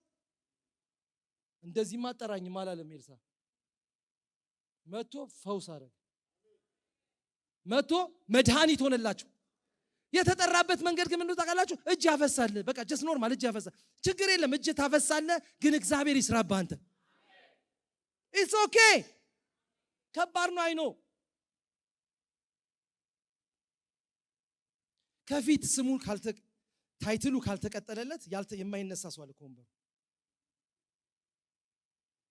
እንደዚህ ማጠራኝ ማላለም ኤልሳ መቶ ፈውስ አረገ መቶ መድኃኒት ሆነላችሁ የተጠራበት መንገድ ግን ምንድነው ታውቃላችሁ እጅ ያፈሳል በቃ ጀስ ኖርማል እጅ ያፈሳል ችግር የለም እጅ ታፈሳለ ግን እግዚአብሔር ይስራብህ አንተ ኢትስ ኦኬ ከባድ ነው አይኖ ከፊት ስሙ ታይትሉ ካልተቀጠለለት የማይነሳ ሰው አለ ኮምበር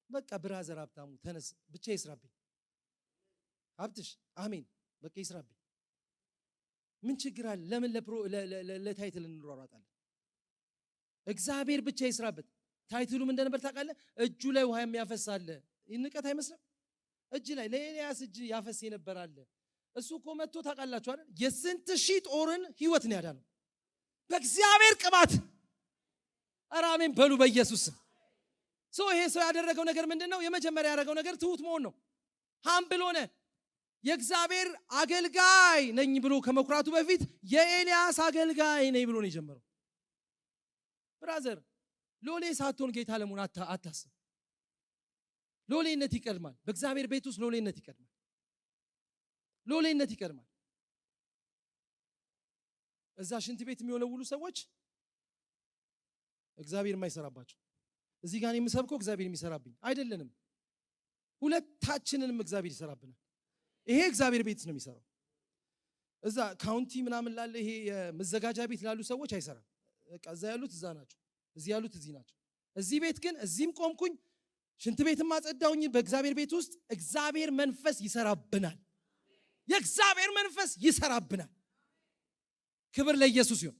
በቃ ብራዘር ሀብታሙ ተነስ ብቻ ይስራብኝ ሀብትሽ አሜን በቃ ይስራብኝ ምን ችግር አለ ለምን ለታይትል እንሯሯጣለን እግዚአብሔር ብቻ ይስራበት ታይትሉ ምን እንደነበር ታውቃለህ እጁ ላይ ውሃ የሚያፈሳለ ይንቀት አይመስልም እጅ ላይ ለኤልያስ እጅ ያፈስ የነበራለ እሱ እኮ መጥቶ ታውቃላችሁ አይደል የስንት ሺህ ጦርን ህይወት ነው ያዳነው በእግዚአብሔር ቅባት አራሜን በሉ በኢየሱስ ይሄ ሰው ያደረገው ነገር ምንድነው የመጀመሪያ ያደረገው ነገር ትሁት መሆን ነው ሃምብል ሆነ የእግዚአብሔር አገልጋይ ነኝ ብሎ ከመኩራቱ በፊት የኤልያስ አገልጋይ ነኝ ብሎ ነው የጀመረው ብራዘር ሎሌ ሳትሆን ጌታ ለመሆን አታስብ ሎሌነት ይቀድማል በእግዚአብሔር ቤት ውስጥ ሎሌነት ይቀድማል እዛ ሽንት ቤት የሚወለውሉ ሰዎች እግዚአብሔር የማይሰራባቸው እዚህ ጋር የምሰብከው እግዚአብሔር የሚሰራብኝ አይደለንም ሁለታችንንም እግዚአብሔር ይሰራብናል ይሄ እግዚአብሔር ቤት ነው የሚሰራው እዛ ካውንቲ ምናምን ላለ ይሄ የመዘጋጃ ቤት ላሉ ሰዎች አይሰራም በቃ እዛ ያሉት እዛ ናቸው እዚህ ያሉት እዚህ ናቸው እዚህ ቤት ግን እዚህም ቆምኩኝ ሽንት ቤትም አጸዳውኝ በእግዚአብሔር ቤት ውስጥ እግዚአብሔር መንፈስ ይሰራብናል የእግዚአብሔር መንፈስ ይሰራብናል ክብር ለኢየሱስ ይሁን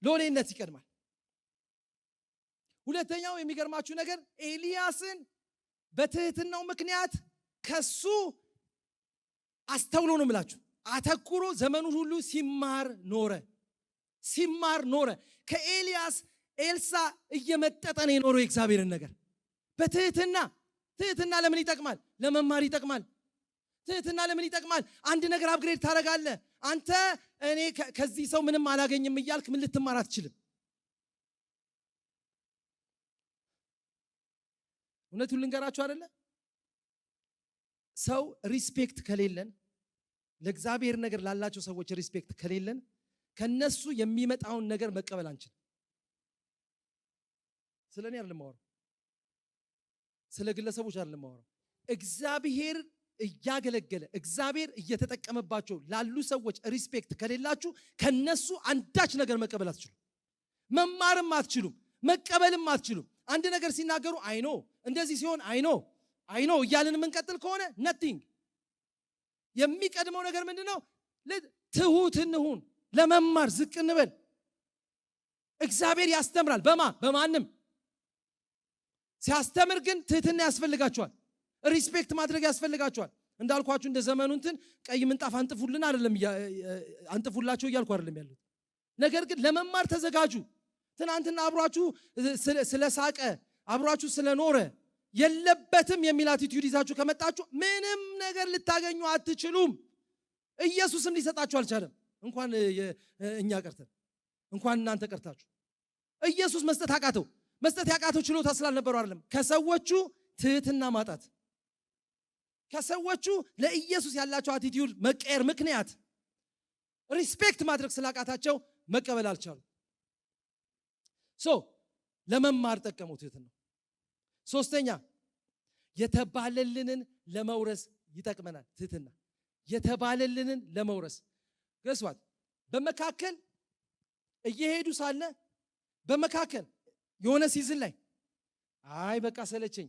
ሎሌነት ይቀድማል ሁለተኛው የሚገርማችሁ ነገር ኤልያስን በትህትናው ምክንያት ከሱ አስተውሎ ነው የምላችሁ አተኩሮ ዘመኑን ሁሉ ሲማር ኖረ ከኤልያስ ኤልሳ እየመጠጠ ነው የኖረው የእግዚአብሔርን ነገር በትህትና ለምን ይጠቅማል ለመማር ይጠቅማል ትህትና ለምን ይጠቅማል አንድ ነገር አፕግሬድ ታደርጋለህ አንተ እኔ ከዚህ ሰው ምንም አላገኝም እያልክ ምን ልትማር አትችልም እውነቱን ልንገራችሁ አይደለ ሰው ሪስፔክት ከሌለን ለእግዚአብሔር ነገር ላላቸው ሰዎች ሪስፔክት ከሌለን ከነሱ የሚመጣውን ነገር መቀበል አንችልም ስለኔ አይደለም ማወራው ስለ ግለሰቦች አይደለም ማወራው። እግዚአብሔር እያገለገለ እግዚአብሔር እየተጠቀመባቸው ላሉ ሰዎች ሪስፔክት ከሌላችሁ ከነሱ አንዳች ነገር መቀበል አትችሉም። መማርም አትችሉም፣ መቀበልም አትችሉም። አንድ ነገር ሲናገሩ አይኖ እንደዚህ ሲሆን አይኖ እያልን የምንቀጥል ከሆነ ነቲንግ። የሚቀድመው ነገር ምንድነው? ትሁት እንሁን፣ ለመማር ዝቅ እንበል። እግዚአብሔር ያስተምራል። በማንም ሲያስተምር ግን ትህትና ያስፈልጋቸዋል። ሪስፔክት ማድረግ ያስፈልጋቸዋል። እንዳልኳችሁ እንደ ዘመኑ እንትን ቀይ ምንጣፍ አንጥፉልን አይደለም አንጥፉላቸው እያልኩ አይደለም ያሉት። ነገር ግን ለመማር ተዘጋጁ። ትናንትና አብሯችሁ ስለሳቀ አብሯችሁ ስለኖረ የለበትም የሚል አቲቲዩድ ይዛችሁ ከመጣችሁ ምንም ነገር ልታገኙ አትችሉም። ኢየሱስም ሊሰጣችሁ አልቻለም። እንኳን እኛ ቀርተን እንኳን እናንተ ቀርታችሁ ኢየሱስ መስጠት አቃተው። መስጠት ያቃተው ችሎታ ስላልነበረው አይደለም፣ ከሰዎቹ ትህትና ማጣት፣ ከሰዎቹ ለኢየሱስ ያላቸው አቲቲዩድ መቀየር ምክንያት ሪስፔክት ማድረግ ስላቃታቸው መቀበል አልቻሉ። ለመማር ጠቀመው ትህትና። ሶስተኛ የተባለልንን ለመውረስ ይጠቅመናል ትህትና። የተባለልንን ለመውረስ ገስዋት በመካከል እየሄዱ ሳለ በመካከል የሆነ ሲዝን ላይ አይ በቃ ሰለቸኝ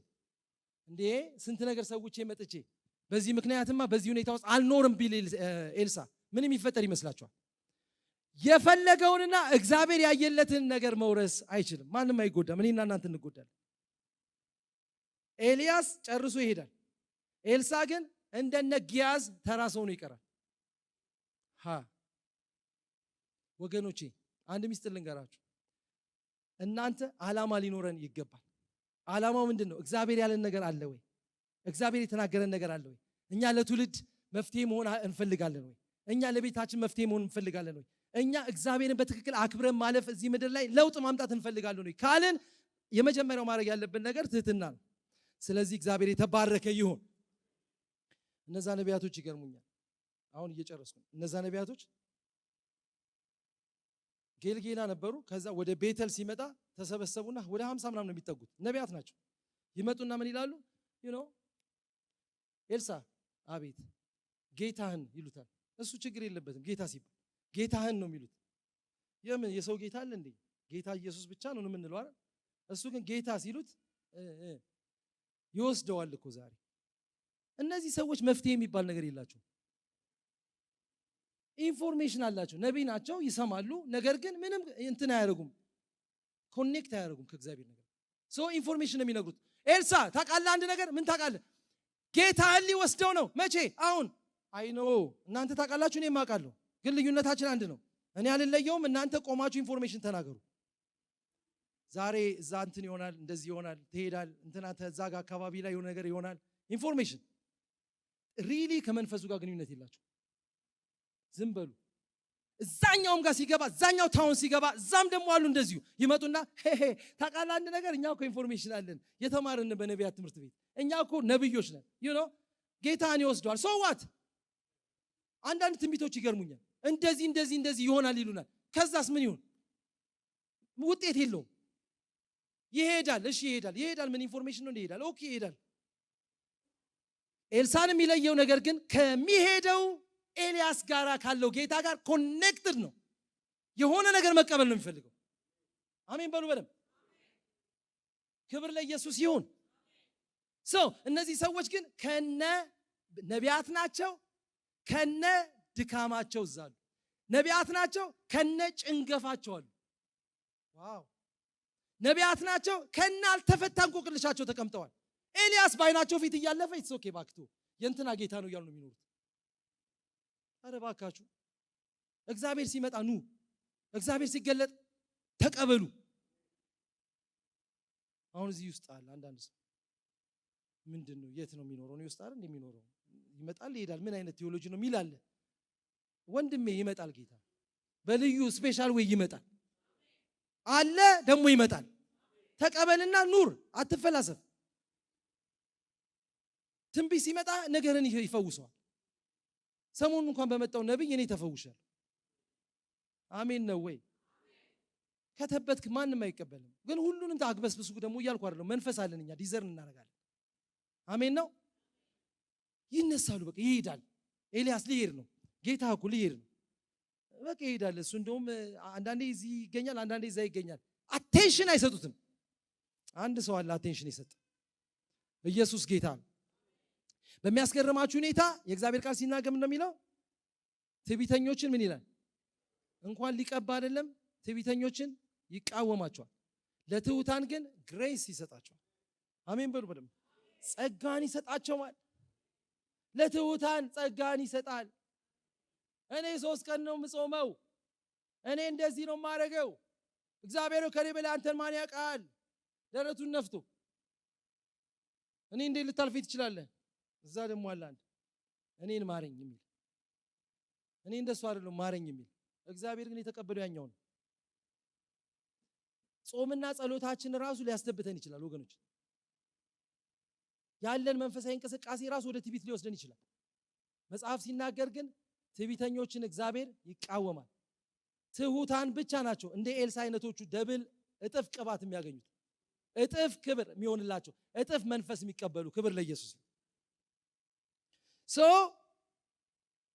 እንዴ ስንት ነገር ሰውቼ መጥቼ በዚህ ምክንያትማ በዚህ ሁኔታ ውስጥ አልኖርም ቢል ኤልሳ ምን የሚፈጠር ይመስላችኋል? የፈለገውንና እግዚአብሔር ያየለትን ነገር መውረስ አይችልም። ማንም አይጎዳም። እኔና እናንተ እንጎዳለን። ኤልያስ ጨርሶ ይሄዳል። ኤልሳ ግን እንደነ ጊያዝ ተራ ሰው ነው ይቀራል። ወገኖቼ አንድ ሚስጥር ልንገራችሁ። እናንተ ዓላማ ሊኖረን ይገባል። ዓላማው ምንድነው? እግዚአብሔር ያለን ነገር አለ ወይ? እግዚአብሔር የተናገረን ነገር አለ ወይ? እኛ ለትውልድ መፍትሄ መሆን እንፈልጋለን ወይ? እኛ ለቤታችን መፍትሄ መሆን እንፈልጋለን ወይ? እኛ እግዚአብሔርን በትክክል አክብረን ማለፍ እዚህ ምድር ላይ ለውጥ ማምጣት እንፈልጋለን ወይ ካልን የመጀመሪያው ማድረግ ያለብን ነገር ትህትና ነው። ስለዚህ እግዚአብሔር የተባረከ ይሁን። እነዛ ነቢያቶች ይገርሙኛል። አሁን እየጨረስኩ ነው። እነዛ ነቢያቶች ጌልጌላ ነበሩ። ከዛ ወደ ቤተል ሲመጣ ተሰበሰቡና ወደ 50 ምናምን ነው የሚጠጉት ነቢያት ናቸው። ይመጡና ምን ይላሉ? ኤልሳ አቤት ጌታህን ይሉታል። እሱ ችግር የለበትም ጌታ ሲባል ጌታህን ነው የሚሉት። የምን የሰው ጌታ አለ እንዴ? ጌታ ኢየሱስ ብቻ ነው የምንለው አይደል? እሱ ግን ጌታ ሲሉት ይወስደዋል እኮ ዛሬ። እነዚህ ሰዎች መፍትሄ የሚባል ነገር የላቸው። ኢንፎርሜሽን አላቸው፣ ነቢይ ናቸው፣ ይሰማሉ። ነገር ግን ምንም እንትን አያደርጉም፣ ኮኔክት አያደርጉም ከእግዚአብሔር ነገር። ኢንፎርሜሽን ነው የሚነግሩት። ኤልሳ ታውቃለህ አንድ ነገር? ምን ታውቃለህ? ጌታህን ሊወስደው ነው። መቼ? አሁን። አይኖ እናንተ ታውቃላችሁ፣ እኔም አውቃለሁ፣ ግን ልዩነታችን አንድ ነው። እኔ አልለየውም፣ እናንተ ቆማችሁ ኢንፎርሜሽን ተናገሩ። ዛሬ እዛ እንትን ይሆናል፣ እንደዚህ ይሆናል፣ ትሄዳል፣ እንትና ተዛ ጋር አካባቢ ላይ የሆነ ነገር ይሆናል። ኢንፎርሜሽን ሪሊ ከመንፈሱ ጋር ግንኙነት የላችሁ። ዝም በሉ። እዛኛውም ጋር ሲገባ እዛኛው ታውን ሲገባ እዛም ደግሞ አሉ እንደዚሁ ይመጡና ታውቃለህ አንድ ነገር? እኛ እኮ ኢንፎርሜሽን አለን፣ የተማርን በነቢያት ትምህርት ቤት፣ እኛ እኮ ነብዮች ነን። ጌታን ይወስደዋል። ሶ ዋት? አንዳንድ ትንቢቶች ይገርሙኛል። እንደዚህ እንደዚህ እንደዚህ ይሆናል ይሉናል። ከዛስ ምን ይሁን? ውጤት የለውም። ይሄዳል። እሺ ይሄዳል። ምን ኢንፎርሜሽን ነው? ይሄዳል። ኦኬ ይሄዳል። ኤልሳን የሚለየው ነገር ግን ከሚሄደው ኤልያስ ጋር ካለው ጌታ ጋር ኮኔክትድ ነው። የሆነ ነገር መቀበል ነው የሚፈልገው። አሜን በሉ በደም። ክብር ለኢየሱስ ይሁን። እነዚህ ሰዎች ግን ከነ ነቢያት ናቸው፣ ከነ ድካማቸው ዛሉ። ነቢያት ናቸው፣ ከነ ጭንገፋቸው አሉ። ዋው! ነቢያት ናቸው፣ ከነ አልተፈታ እንቆቅልሻቸው ተቀምጠዋል። ኤልያስ ባይናቸው ፊት እያለፈ ኢትስ ኦኬ ባክቱ የእንትና ጌታ ነው እያሉ ነው የሚኖሩት። አረ ባካችሁ እግዚአብሔር ሲመጣ ኑ፣ እግዚአብሔር ሲገለጥ ተቀበሉ። አሁን እዚህ ውስጥ አለ አንዳንድ ሰው ምንድነው? የት ነው የሚኖረው? ነው ውስጥ አይደል እንደሚኖረው? ይመጣል ይሄዳል። ምን አይነት ቴዎሎጂ ነው የሚል አለ። ወንድሜ ይመጣል ጌታ በልዩ ስፔሻል ወይ ይመጣል አለ፣ ደግሞ ይመጣል። ተቀበልና ኑር፣ አትፈላሰፍ። ትንቢት ሲመጣ ነገርን ይፈውሰዋል። ሰሞኑን እንኳን በመጣው ነብይ እኔ ተፈውሻለሁ። አሜን ነው ወይ? ከተበትክ ማንም አይቀበልም። ግን ሁሉንም ታግበስብሱ ደግሞ እያልኩ አይደለም። መንፈስ አለን እኛ ዲዘርን እናደርጋለን። አሜን ነው። ይነሳሉ። በቃ ይሄዳል። ኤልያስ ሊሄድ ነው። ጌታ እኮ ሊሄድ ነው። በቃ ይሄዳል። እሱ እንደውም አንዳንዴ እዚህ ይገኛል፣ አንዳንዴ እዛ ይገኛል። አቴንሽን አይሰጡትም። አንድ ሰው አለ አቴንሽን ይሰጥ። ኢየሱስ ጌታ ነው። በሚያስገርማችሁ ሁኔታ የእግዚአብሔር ቃል ሲናገር እንደሚለው ትዕቢተኞችን ምን ይላል? እንኳን ሊቀባ አይደለም ትዕቢተኞችን ይቃወማቸዋል፣ ለትሑታን ግን ግሬስ ይሰጣቸዋል። አሜን በሉ በደምብ። ጸጋን ይሰጣቸዋል። ለትሑታን ጸጋን ይሰጣል። እኔ 3 ቀን ነው የምጾመው፣ እኔ እንደዚህ ነው የማደርገው፣ እግዚአብሔር ከኔ በላይ አንተን ማን ያውቃል? ደረቱን ነፍቶ እኔ እንዴት ልታልፊ ትችላለህ? እዛ ደግሞ አለ አንድ እኔን ማረኝ የሚል፣ እኔ እንደሱ አይደለም ማረኝ የሚል። እግዚአብሔር ግን የተቀበለው ያኛው ነው። ጾምና ጸሎታችን ራሱ ሊያስተብተን ይችላል ወገኖች። ያለን መንፈሳዊ እንቅስቃሴ ራሱ ወደ ትዕቢት ሊወስደን ይችላል። መጽሐፍ ሲናገር ግን ትዕቢተኞችን እግዚአብሔር ይቃወማል። ትሑታን ብቻ ናቸው እንደ ኤልሳ አይነቶቹ ደብል እጥፍ ቅባት የሚያገኙት፣ እጥፍ ክብር የሚሆንላቸው፣ እጥፍ መንፈስ የሚቀበሉ። ክብር ለኢየሱስ።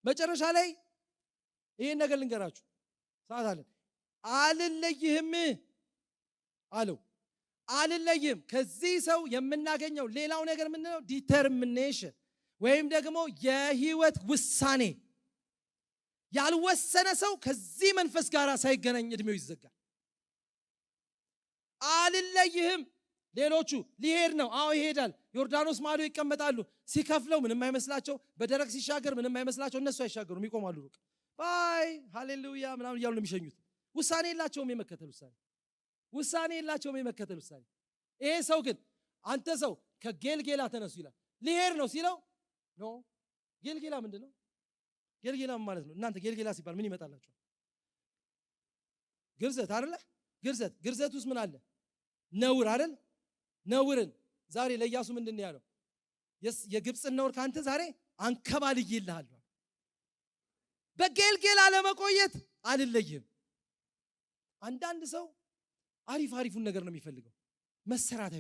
መጨረሻ ላይ ይሄን ነገር ልንገራችሁ፣ ሰዓት አለን። አልለይህም አለው። አልለይህም። ከዚህ ሰው የምናገኘው ሌላው ነገር ምንድነው? ዲተርሚኔሽን ወይም ደግሞ የህይወት ውሳኔ። ያልወሰነ ሰው ከዚህ መንፈስ ጋር ሳይገናኝ እድሜው ይዘጋል። አልለይህም። ሌሎቹ ሊሄድ ነው። አዎ ይሄዳል። ዮርዳኖስ ማዶ ይቀመጣሉ። ሲከፍለው ምንም አይመስላቸው፣ በደረቅ ሲሻገር ምንም አይመስላቸው። እነሱ አይሻገሩም፣ ይቆማሉ። ሩቅ ባይ ሃሌሉያ ምናምን እያሉ ነው የሚሸኙት። ውሳኔ የላቸውም የመከተል ውሳኔ የላቸውም የመከተል ውሳኔ። ይሄ ሰው ግን አንተ ሰው ከጌልጌላ ተነሱ ይላል። ሊሄድ ነው ሲለው ኖ። ጌልጌላ ምንድን ነው? ጌልጌላ ማለት ነው። እናንተ ጌልጌላ ሲባል ምን ይመጣላችኋል? ግርዘት አይደለ? ግርዘት ውስጥ ምን አለ? ነውር አይደል? ነውርን ዛሬ ለኢያሱ ምንድን ነው ያለው? የግብፅን ነውር ካንተ ዛሬ አንከባልዬልሃለሁ። በጌልጌላ ለመቆየት አልለይህም። አንዳንድ ሰው አሪፉን ነገር ነው የሚፈልገው። መሰራት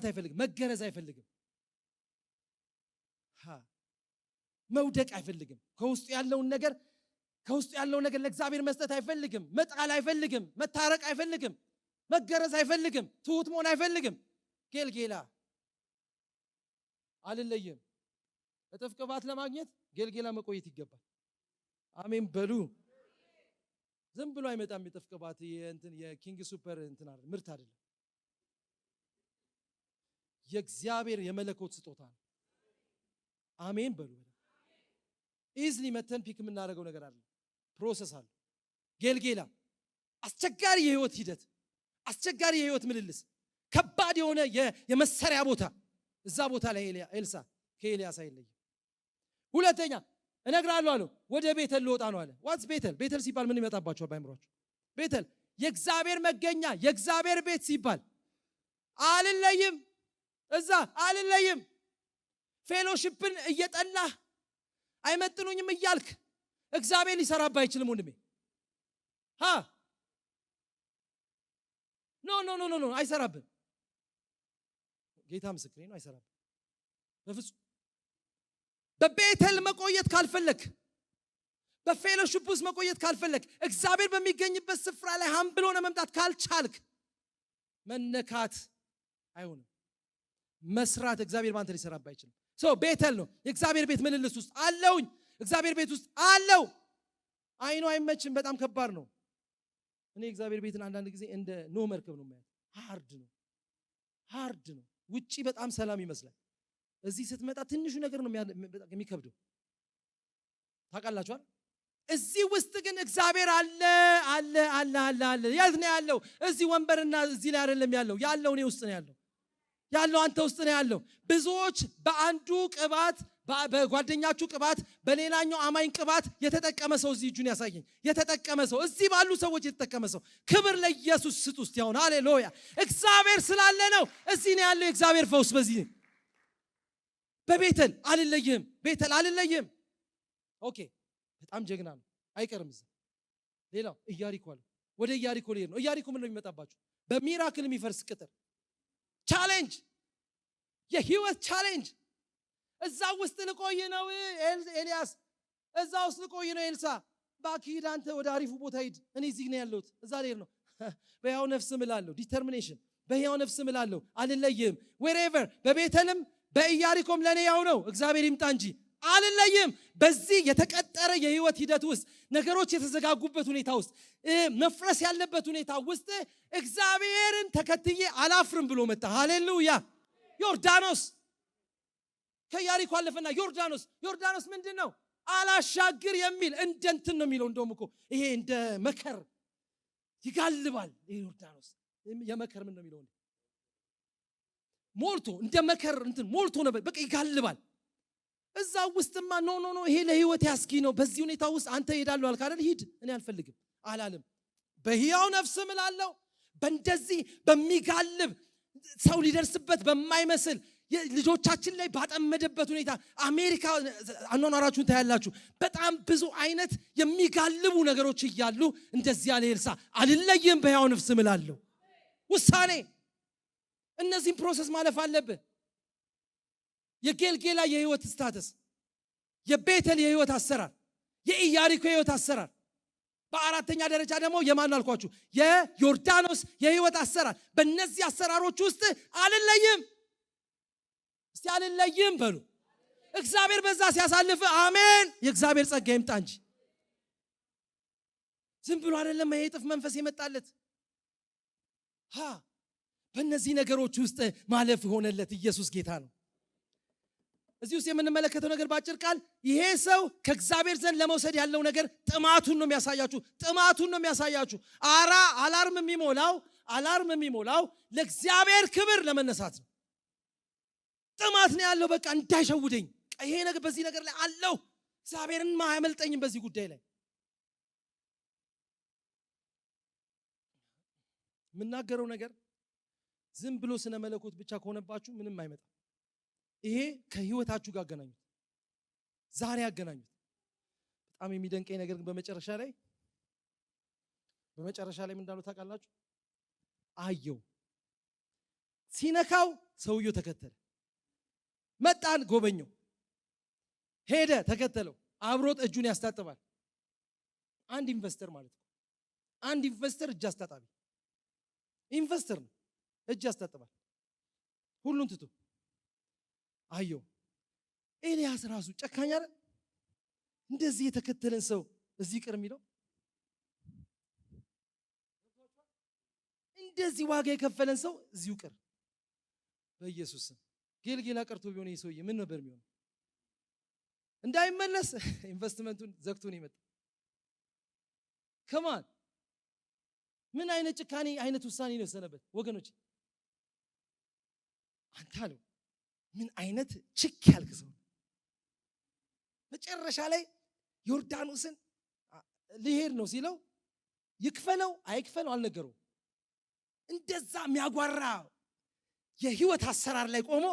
አይፈልግም። መገረዝ አይፈልግም። መውደቅ አይፈልግም። ከውስጡ ያለውን ነገር ለእግዚአብሔር መስጠት አይፈልግም። መጣል አይፈልግም። መታረቅ አይፈልግም። መገረዝ አይፈልግም። ትሁት መሆን አይፈልግም። ጌልጌላ አልለይም። እጥፍ ቅባት ለማግኘት ጌልጌላ መቆየት ይገባል። አሜን በሉ። ዝም ብሎ አይመጣም። እጥፍ ቅባት የኪንግ ሱፐር ምርት አይደለም። የእግዚአብሔር የመለኮት ስጦታ ነው። አሜን በሉ። ኢዝሊ መተን ፒክ የምናደርገው ነገር አይደለም። ፕሮሰስ አለ። ጌልጌላ አስቸጋሪ የህይወት ሂደት፣ አስቸጋሪ የህይወት ምልልስ፣ ከባድ የሆነ የመሰሪያ ቦታ። እዛ ቦታ ላይ ኤልሳ ከኤልያስ አይለይም። ሁለተኛ እነግራለሁ አለው፣ ወደ ቤተል ልወጣ ነው አለ። ዋትስ ቤተል? ቤተል ሲባል ምን ይመጣባቸዋል ባይምሯችሁ? ቤተል የእግዚአብሔር መገኛ፣ የእግዚአብሔር ቤት ሲባል አልለይም፣ እዛ አልለይም። ፌሎሺፕን እየጠላህ አይመጥኑኝም እያልክ እግዚአብሔር ሊሰራብህ አይችልም ወንድሜ። ኖ አይሰራብህም። ጌታ ምስክሬ ነው፣ አይሰራብህም በፍጹም። በቤተል መቆየት ካልፈለክ፣ በፌሎሺፕ ውስጥ መቆየት ካልፈለክ፣ እግዚአብሔር በሚገኝበት ስፍራ ላይ ሀምብል ሆነ መምጣት ካልቻልክ መነካት አይሆንም። መስራት እግዚአብሔር ባንተ ሊሰራብህ አይችልም። ቤተል ነው የእግዚአብሔር ቤት ምልልስ ውስጥ አለውኝ። እግዚአብሔር ቤት ውስጥ አለው። አይኑ አይመችም፣ በጣም ከባድ ነው። እኔ እግዚአብሔር ቤትን አንዳንድ ጊዜ እንደ ኖህ መርከብ ነው ማለት። ሃርድ ነው። ውጪ በጣም ሰላም ይመስላል። እዚህ ስትመጣ ትንሹ ነገር ነው የሚከብደው። ታውቃላችኋል? እዚህ ውስጥ ግን እግዚአብሔር አለ። የት ነው ያለው? እዚህ ወንበርና እዚህ ላይ አይደለም ያለው። ያለው እኔ ውስጥ ነው ያለው አንተ ውስጥ ነው ያለው። ብዙዎች በአንዱ ቅባት፣ በጓደኛችሁ ቅባት፣ በሌላኛው አማኝ ቅባት የተጠቀመ ሰው እዚህ እጁን ያሳየኝ። የተጠቀመ ሰው፣ እዚህ ባሉ ሰዎች የተጠቀመ ሰው። ክብር ለኢየሱስ ስጥ ውስጥ ያውን። ሃሌሉያ! እግዚአብሔር ስላለ ነው እዚህ ነው ያለው የእግዚአብሔር ፈውስ። በዚህ በቤተል አልለይህም፣ ቤተል አልለይህም። ኦኬ፣ በጣም ጀግና ነው፣ አይቀርም እዛ። ሌላው ኢያሪኮ አለ። ወደ ኢያሪኮ ሊሄድ ነው። ኢያሪኮ ምን ነው የሚመጣባችሁ? በሚራክል የሚፈርስ ቅጥር፣ ቻሌንጅ፣ የህይወት ቻሌንጅ። እዛ ውስጥ ልቆይ ነው ኤልያስ፣ እዛ ውስጥ ልቆይ ነው ኤልሳ። ባኪድ አንተ ወደ አሪፉ ቦታ ሂድ፣ እኔ እዚህ ነው ያለሁት፣ እዛ ልሄድ ነው። በሕያው ነፍስ እምላለሁ፣ ዲተርሚኔሽን፣ በሕያው ነፍስ እምላለሁ አልለይም። ዌሬቨር በቤተልም በኢያሪኮም ለኔ ያው ነው፣ እግዚአብሔር ይምጣ እንጂ አልለይም። በዚህ የተቀጠረ የህይወት ሂደት ውስጥ ነገሮች የተዘጋጉበት ሁኔታ ውስጥ መፍረስ ያለበት ሁኔታ ውስጥ እግዚአብሔርን ተከትዬ አላፍርም ብሎ መጣ። ሃሌሉያ። ዮርዳኖስ ከኢያሪኮ አለፈና ዮርዳኖስ ምንድነው? አላሻግር የሚል እንደንትን ነው የሚለው። እንደውም እኮ ይሄ እንደ መከር ይጋልባል። ይሄ ዮርዳኖስ የመከር ምን ነው የሚለው? ሞልቶ እንደ መከር እንትን ሞልቶ ነበር፣ በቃ ይጋልባል። እዛ ውስጥማ ኖ ይሄ ለህይወት ያስጊ ነው። በዚህ ሁኔታ ውስጥ አንተ ሄዳለሁ አልክ አይደል? ሂድ፣ እኔ አልፈልግም አላለም። በሕያው ነፍስ እምላለሁ፣ በእንደዚህ በሚጋልብ ሰው ሊደርስበት በማይመስል ልጆቻችን ላይ ባጠመደበት ሁኔታ አሜሪካ አኗኗራችሁን ታያላችሁ። በጣም ብዙ አይነት የሚጋልቡ ነገሮች እያሉ እንደዚህ ያለ ኤልሳ አልለይም፣ በሕያው ነፍስ እምላለሁ። ውሳኔ። እነዚህም ፕሮሰስ ማለፍ አለብህ። የጌልጌላ የህይወት ስታተስ፣ የቤተል የህይወት አሰራር፣ የኢያሪኮ የህይወት አሰራር፣ በአራተኛ ደረጃ ደግሞ የማን አልኳችሁ? የዮርዳኖስ የህይወት አሰራር። በእነዚህ አሰራሮች ውስጥ አልለይም። እስቲ አልለይም በሉ። እግዚአብሔር በዛ ሲያሳልፍ አሜን፣ የእግዚአብሔር ጸጋ ይምጣ እንጂ ዝም ብሎ አይደለም። የጥፍ መንፈስ የመጣለት በእነዚህ ነገሮች ውስጥ ማለፍ ሆነለት። ኢየሱስ ጌታ ነው። እዚህ ውስጥ የምንመለከተው ነገር ባጭር ቃል ይሄ ሰው ከእግዚአብሔር ዘንድ ለመውሰድ ያለው ነገር ጥማቱን ነው የሚያሳያችሁ። አላርም የሚሞላው ለእግዚአብሔር ክብር ለመነሳት ነው። ጥማት ነው ያለው። በቃ እንዳይሸውደኝ፣ ይሄ ነገር በዚህ ነገር ላይ አለው፣ እግዚአብሔርን አያመልጠኝም በዚህ ጉዳይ ላይ። የምናገረው ነገር ዝም ብሎ ስነ መለኮት ብቻ ከሆነባችሁ ምንም አይመጣም። ይሄ ከህይወታችሁ ጋር አገናኙት፣ ዛሬ አገናኙት። በጣም የሚደንቀኝ ነገር ግን በመጨረሻ ላይ ምን እንዳለው ታውቃላችሁ? አየው፣ ሲነካው ሰውየው ተከተለ። መጣን፣ ጎበኘው፣ ሄደ፣ ተከተለው፣ አብሮት እጁን ያስታጥባል። አንድ ኢንቨስተር ማለት ነው። አንድ ኢንቨስተር እጅ አስታጣቢ ኢንቨስተር ነው። እጅ ያስታጥባል ሁሉን ትቶ። አየው፣ ኤልያስ ራሱ ጨካኝ አይደል? እንደዚህ የተከተለን ሰው እዚህ ቅር የሚለው፣ እንደዚህ ዋጋ የከፈለን ሰው እዚሁ ቅር። በኢየሱስ ስም ጌልጌላ ቀርቶ ቢሆን ይሄ ሰውዬ ምን ነበር የሚሆነው? እንዳይመለስ ኢንቨስትመንቱን ዘግቶ ነው የመጣው። ከማን ምን አይነት ጭካኔ አይነት ውሳኔ ነው የወሰነበት ወገኖች? አንተ አለው ምን አይነት ችክ ያልክ ሰው። መጨረሻ ላይ ዮርዳኖስን ሊሄድ ነው ሲለው ይክፈለው አይክፈለው አልነገረው። እንደዛ የሚያጓራ የህይወት አሰራር ላይ ቆሞ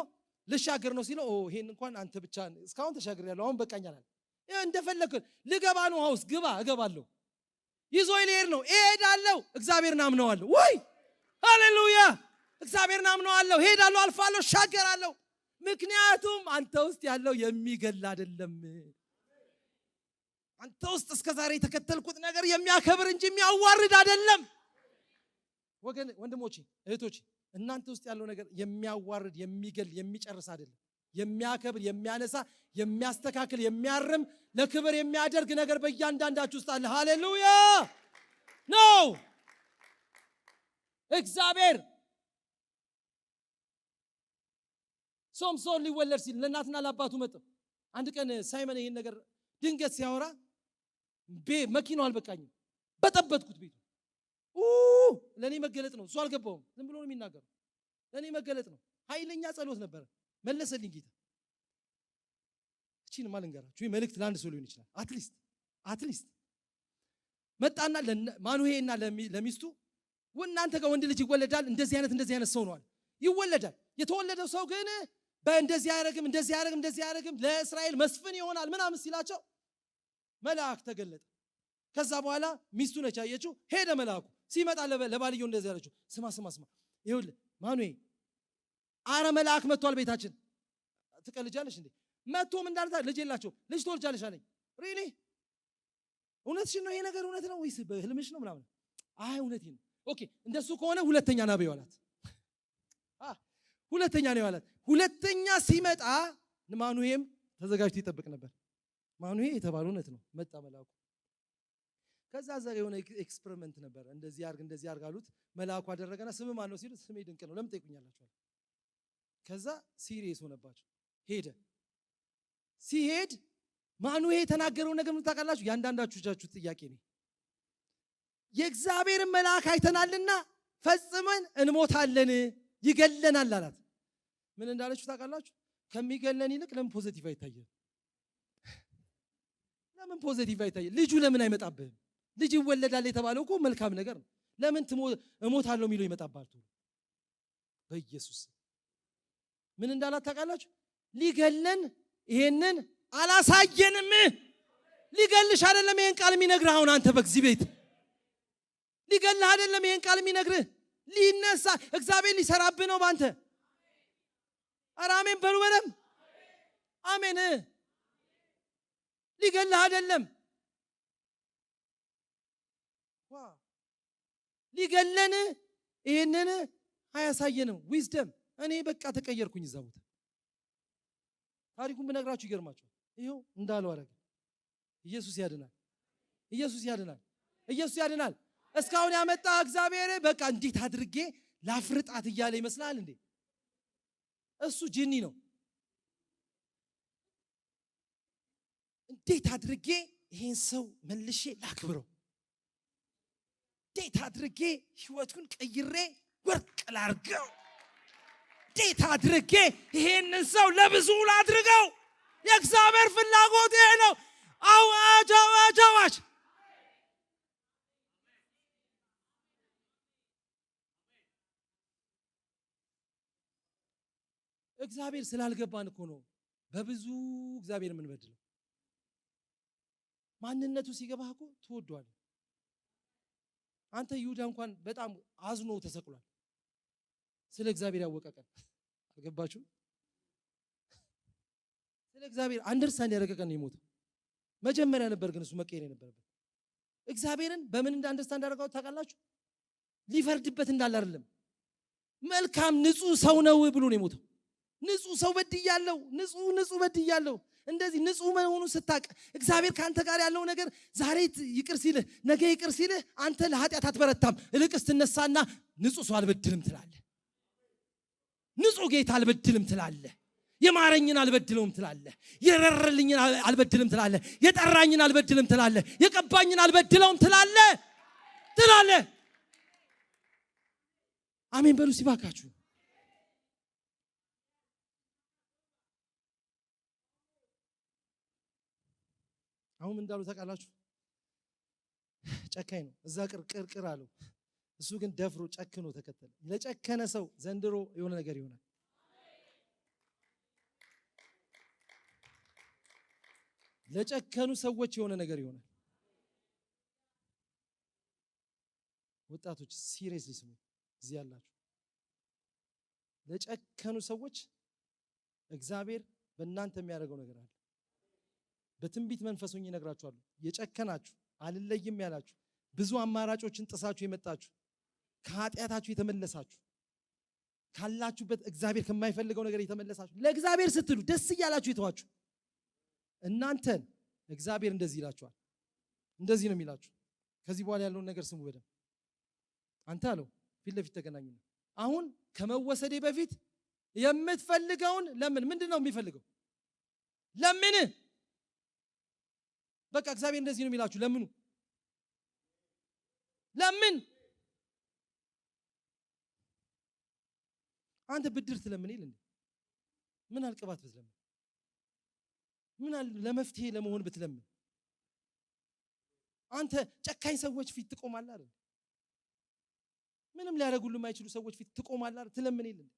ልሻገር ነው ሲለው ይሄን እንኳን አንተ ብቻ እስካሁን ተሻግሬያለሁ፣ አሁን በቃኛል አለ። እንደፈለክ ልገባ ነው፣ አውስ ግባ፣ እገባለሁ። ይዞ ይሄድ ነው፣ እሄዳለሁ፣ እግዚአብሔርን አምነዋለሁ። ወይ ሃሌሉያ! እግዚአብሔርን አምነዋለሁ፣ ሄዳለሁ፣ አልፋለሁ፣ ሻገራለሁ። ምክንያቱም አንተ ውስጥ ያለው የሚገል አይደለም። አንተ ውስጥ እስከዛሬ የተከተልኩት ነገር የሚያከብር እንጂ የሚያዋርድ አይደለም። ወንድሞቼ እህቶቼ፣ እናንተ ውስጥ ያለው ነገር የሚያዋርድ የሚገል የሚጨርስ አይደለም። የሚያከብር የሚያነሳ የሚያስተካክል የሚያርም ለክብር የሚያደርግ ነገር በእያንዳንዳችሁ ውስጥ አለ። ሃሌሉያ ነው። እግዚአብሔር ሶምሶን ሊወለድ ሲል ለእናትና ለአባቱ መጣ። አንድ ቀን ሳይመን ይሄን ነገር ድንገት ሲያወራ መኪናው አልበቃኝም፣ በጠበጥኩት ቤቱ። ለኔ መገለጥ ነው፣ እሱ አልገባውም። ዝም ብሎ ነው የሚናገረው። ለኔ መገለጥ ነው። ኃይለኛ ጸሎት ነበር፣ መለሰልኝ ጌታ። እቺን ማልንገራችሁ መልእክት ለአንድ ሰው ሊሆን ይችላል። አትሊስት መጣና ማኑሄና ለሚስቱ እናንተ ጋር ወንድ ልጅ ይወለዳል፣ እንደዚህ አይነት ሰው ነው አለ። ይወለዳል። የተወለደው ሰው ግን በእንደዚህ አያረግም ለእስራኤል መስፍን ይሆናል ምናምን ሲላቸው መልአክ ተገለጠ። ከዛ በኋላ ሚስቱ ነች ያየችው። ሄደ መልአኩ ሲመጣ ለባልየው እንደዚህ ያለችው፣ ስማ ይኸውልህ ማኑኤ አረ መልአክ መጥቷል ቤታችን። ትቀልጃለሽ እንዴ? መጥቶም እንዳልታ ልጅ የላቸው ልጅ ትወልጃለሽ አለኝ። ሪሊ እውነትሽ ነው? ይሄ ነገር እውነት ነው ወይስ በህልምሽ ነው ምናምን? አይ እውነቴ ነው። ኦኬ እንደሱ ከሆነ ሁለተኛ ና በይው አላት። ሁለተኛ ነው ያላት። ሁለተኛ ሲመጣ ማኑሄም ተዘጋጅቶ ይጠብቅ ነበር። ማኑሄ የተባለው እውነት ነው። መጣ መልአኩ። ከዛ ዘር የሆነ ኤክስፐሪመንት ነበር። እንደዚህ አርግ አሉት። መልአኩ አደረገና ስም ማን ነው ሲሉት ስሜ ድንቅ ነው ለምን ጠይቁኛላችሁ? ከዛ ሲሪየስ ሆነባቸው ሄደ። ሲሄድ ማኑሄ የተናገረው ነገር ምን ታውቃላችሁ? ያንዳንዳችሁ ጥያቄ ነው። የእግዚአብሔርን መልአክ አይተናልና ፈጽመን እንሞታለን ይገለናል አላት። ምን እንዳለችው ታውቃላችሁ? ከሚገለን ይልቅ ለምን ፖዚቲቭ አይታየም? ለምን ፖዚቲቭ አይታየም? ልጁ ለምን አይመጣብህም? ልጅ ይወለዳል የተባለው እኮ መልካም ነገር ነው። ለምን እሞታለሁ የሚለው ይመጣባል? በኢየሱስ ምን እንዳላት ታውቃላችሁ? ሊገለን ይሄንን አላሳየንም። ሊገልሽ አይደለም ይሄን ቃል የሚነግርህ። አሁን አንተ በዚህ ቤት ሊገልህ አይደለም ይሄን ቃል የሚነግርህ። ሊነሳ እግዚአብሔር ሊሰራብህ ነው ባንተ። ኧረ አሜን በሉ በለም። አሜን። ሊገልህ አይደለም። ሊገለን ይሄንን አያሳየንም። ዊዝደም እኔ በቃ ተቀየርኩኝ። እዛ ቦታ ታሪኩን ብነግራችሁ ይገርማችኋል። ይኸው እንዳለው አረገ። ኢየሱስ ያድናል። ኢየሱስ ያድናል። ኢየሱስ ያድናል። እስካሁን ያመጣ እግዚአብሔር በቃ እንዴት አድርጌ ላፍርጣት እያለ ይመስላል እንዴ? እሱ ጂኒ ነው። እንዴት አድርጌ ይሄን ሰው መልሼ ላክብረው፣ እንዴት አድርጌ ህይወቱን ቀይሬ ወርቅ ላርገው፣ እንዴት አድርጌ ይሄንን ሰው ለብዙ ላድርገው። የእግዚአብሔር ፍላጎት ይሄ ነው። አዋጅ አዋጅ አዋጅ። እግዚአብሔር ስላልገባን እኮ ነው በብዙ እግዚአብሔር የምንበድለው። ማንነቱ ሲገባህ እኮ ትወዷል። አንተ ይሁዳ እንኳን በጣም አዝኖ ተሰቅሏል ስለ እግዚአብሔር ያወቀ ቀን። አልገባችሁ? ስለ እግዚአብሔር አንደርስታንድ ያደረገ ቀን ነው የሞተው። መጀመሪያ ነበር ግን እሱ መቀየር የነበረበት። እግዚአብሔርን በምን አንደርስታንድ ያደረገው ታውቃላችሁ? ሊፈርድበት እንዳለ አይደለም፣ መልካም ንጹህ ሰው ነው ብሎ ነው የሞተው። ንጹህ ሰው በድያለሁ፣ ንጹህ በድያለሁ። እንደዚህ ንጹህ መሆኑን ስታቅ እግዚአብሔር ካንተ ጋር ያለው ነገር ዛሬ ይቅር ሲልህ ነገ ይቅር ሲልህ አንተ ለኃጢአት አትበረታም። እልቅስ ትነሳና ንጹህ ሰው አልበድልም ትላለህ። ንጹህ ጌታ አልበድልም ትላለህ። የማረኝን አልበድለውም ትላለህ። የረረልኝን አልበድልም ትላለህ። የጠራኝን አልበድልም ትላለህ። የቀባኝን አልበድለውም ትላለህ። አሜን በሉ ሲባካችሁ። አሁን እንዳሉ ታውቃላችሁ? ጨካኝ ነው። እዛ ቅርቅር አለው። እሱ ግን ደፍሮ ጨክኖ ተከተለ። ለጨከነ ሰው ዘንድሮ የሆነ ነገር ይሆናል። ለጨከኑ ሰዎች የሆነ ነገር ይሆናል። ወጣቶች ሲሪየስሊ ስሙ፣ እዚህ ያላችሁ ለጨከኑ ሰዎች እግዚአብሔር በእናንተ የሚያደርገው ነገር አለ። በትንቢት መንፈሱኝ ይነግራችኋል። የጨከናችሁ አልለይም ያላችሁ ብዙ አማራጮችን ጥሳችሁ የመጣችሁ ከኃጢአታችሁ የተመለሳችሁ ካላችሁበት እግዚአብሔር ከማይፈልገው ነገር የተመለሳችሁ ለእግዚአብሔር ስትሉ ደስ እያላችሁ የተዋችሁ እናንተን እግዚአብሔር እንደዚህ ይላችኋል። እንደዚህ ነው የሚላችሁ። ከዚህ በኋላ ያለውን ነገር ስሙ በደንብ። አንተ አለው ፊት ለፊት ተገናኙና አሁን ከመወሰዴ በፊት የምትፈልገውን ለምን። ምንድን ነው የሚፈልገው? ለምን። በቃ እግዚአብሔር እንደዚህ ነው የሚላችሁ። ለምኑ። ለምን አንተ ብድር ትለምን ይል እንዴ? ምን አልቅባት ብትለምን? ምን ለመፍትሄ ለመሆን ብትለምን? አንተ ጨካኝ ሰዎች ፊት ትቆማለህ አይደል? ምንም ሊያደርጉልህ የማይችሉ ሰዎች ፊት ትቆማለህ አይደል? ትለምን ይል እንዴ?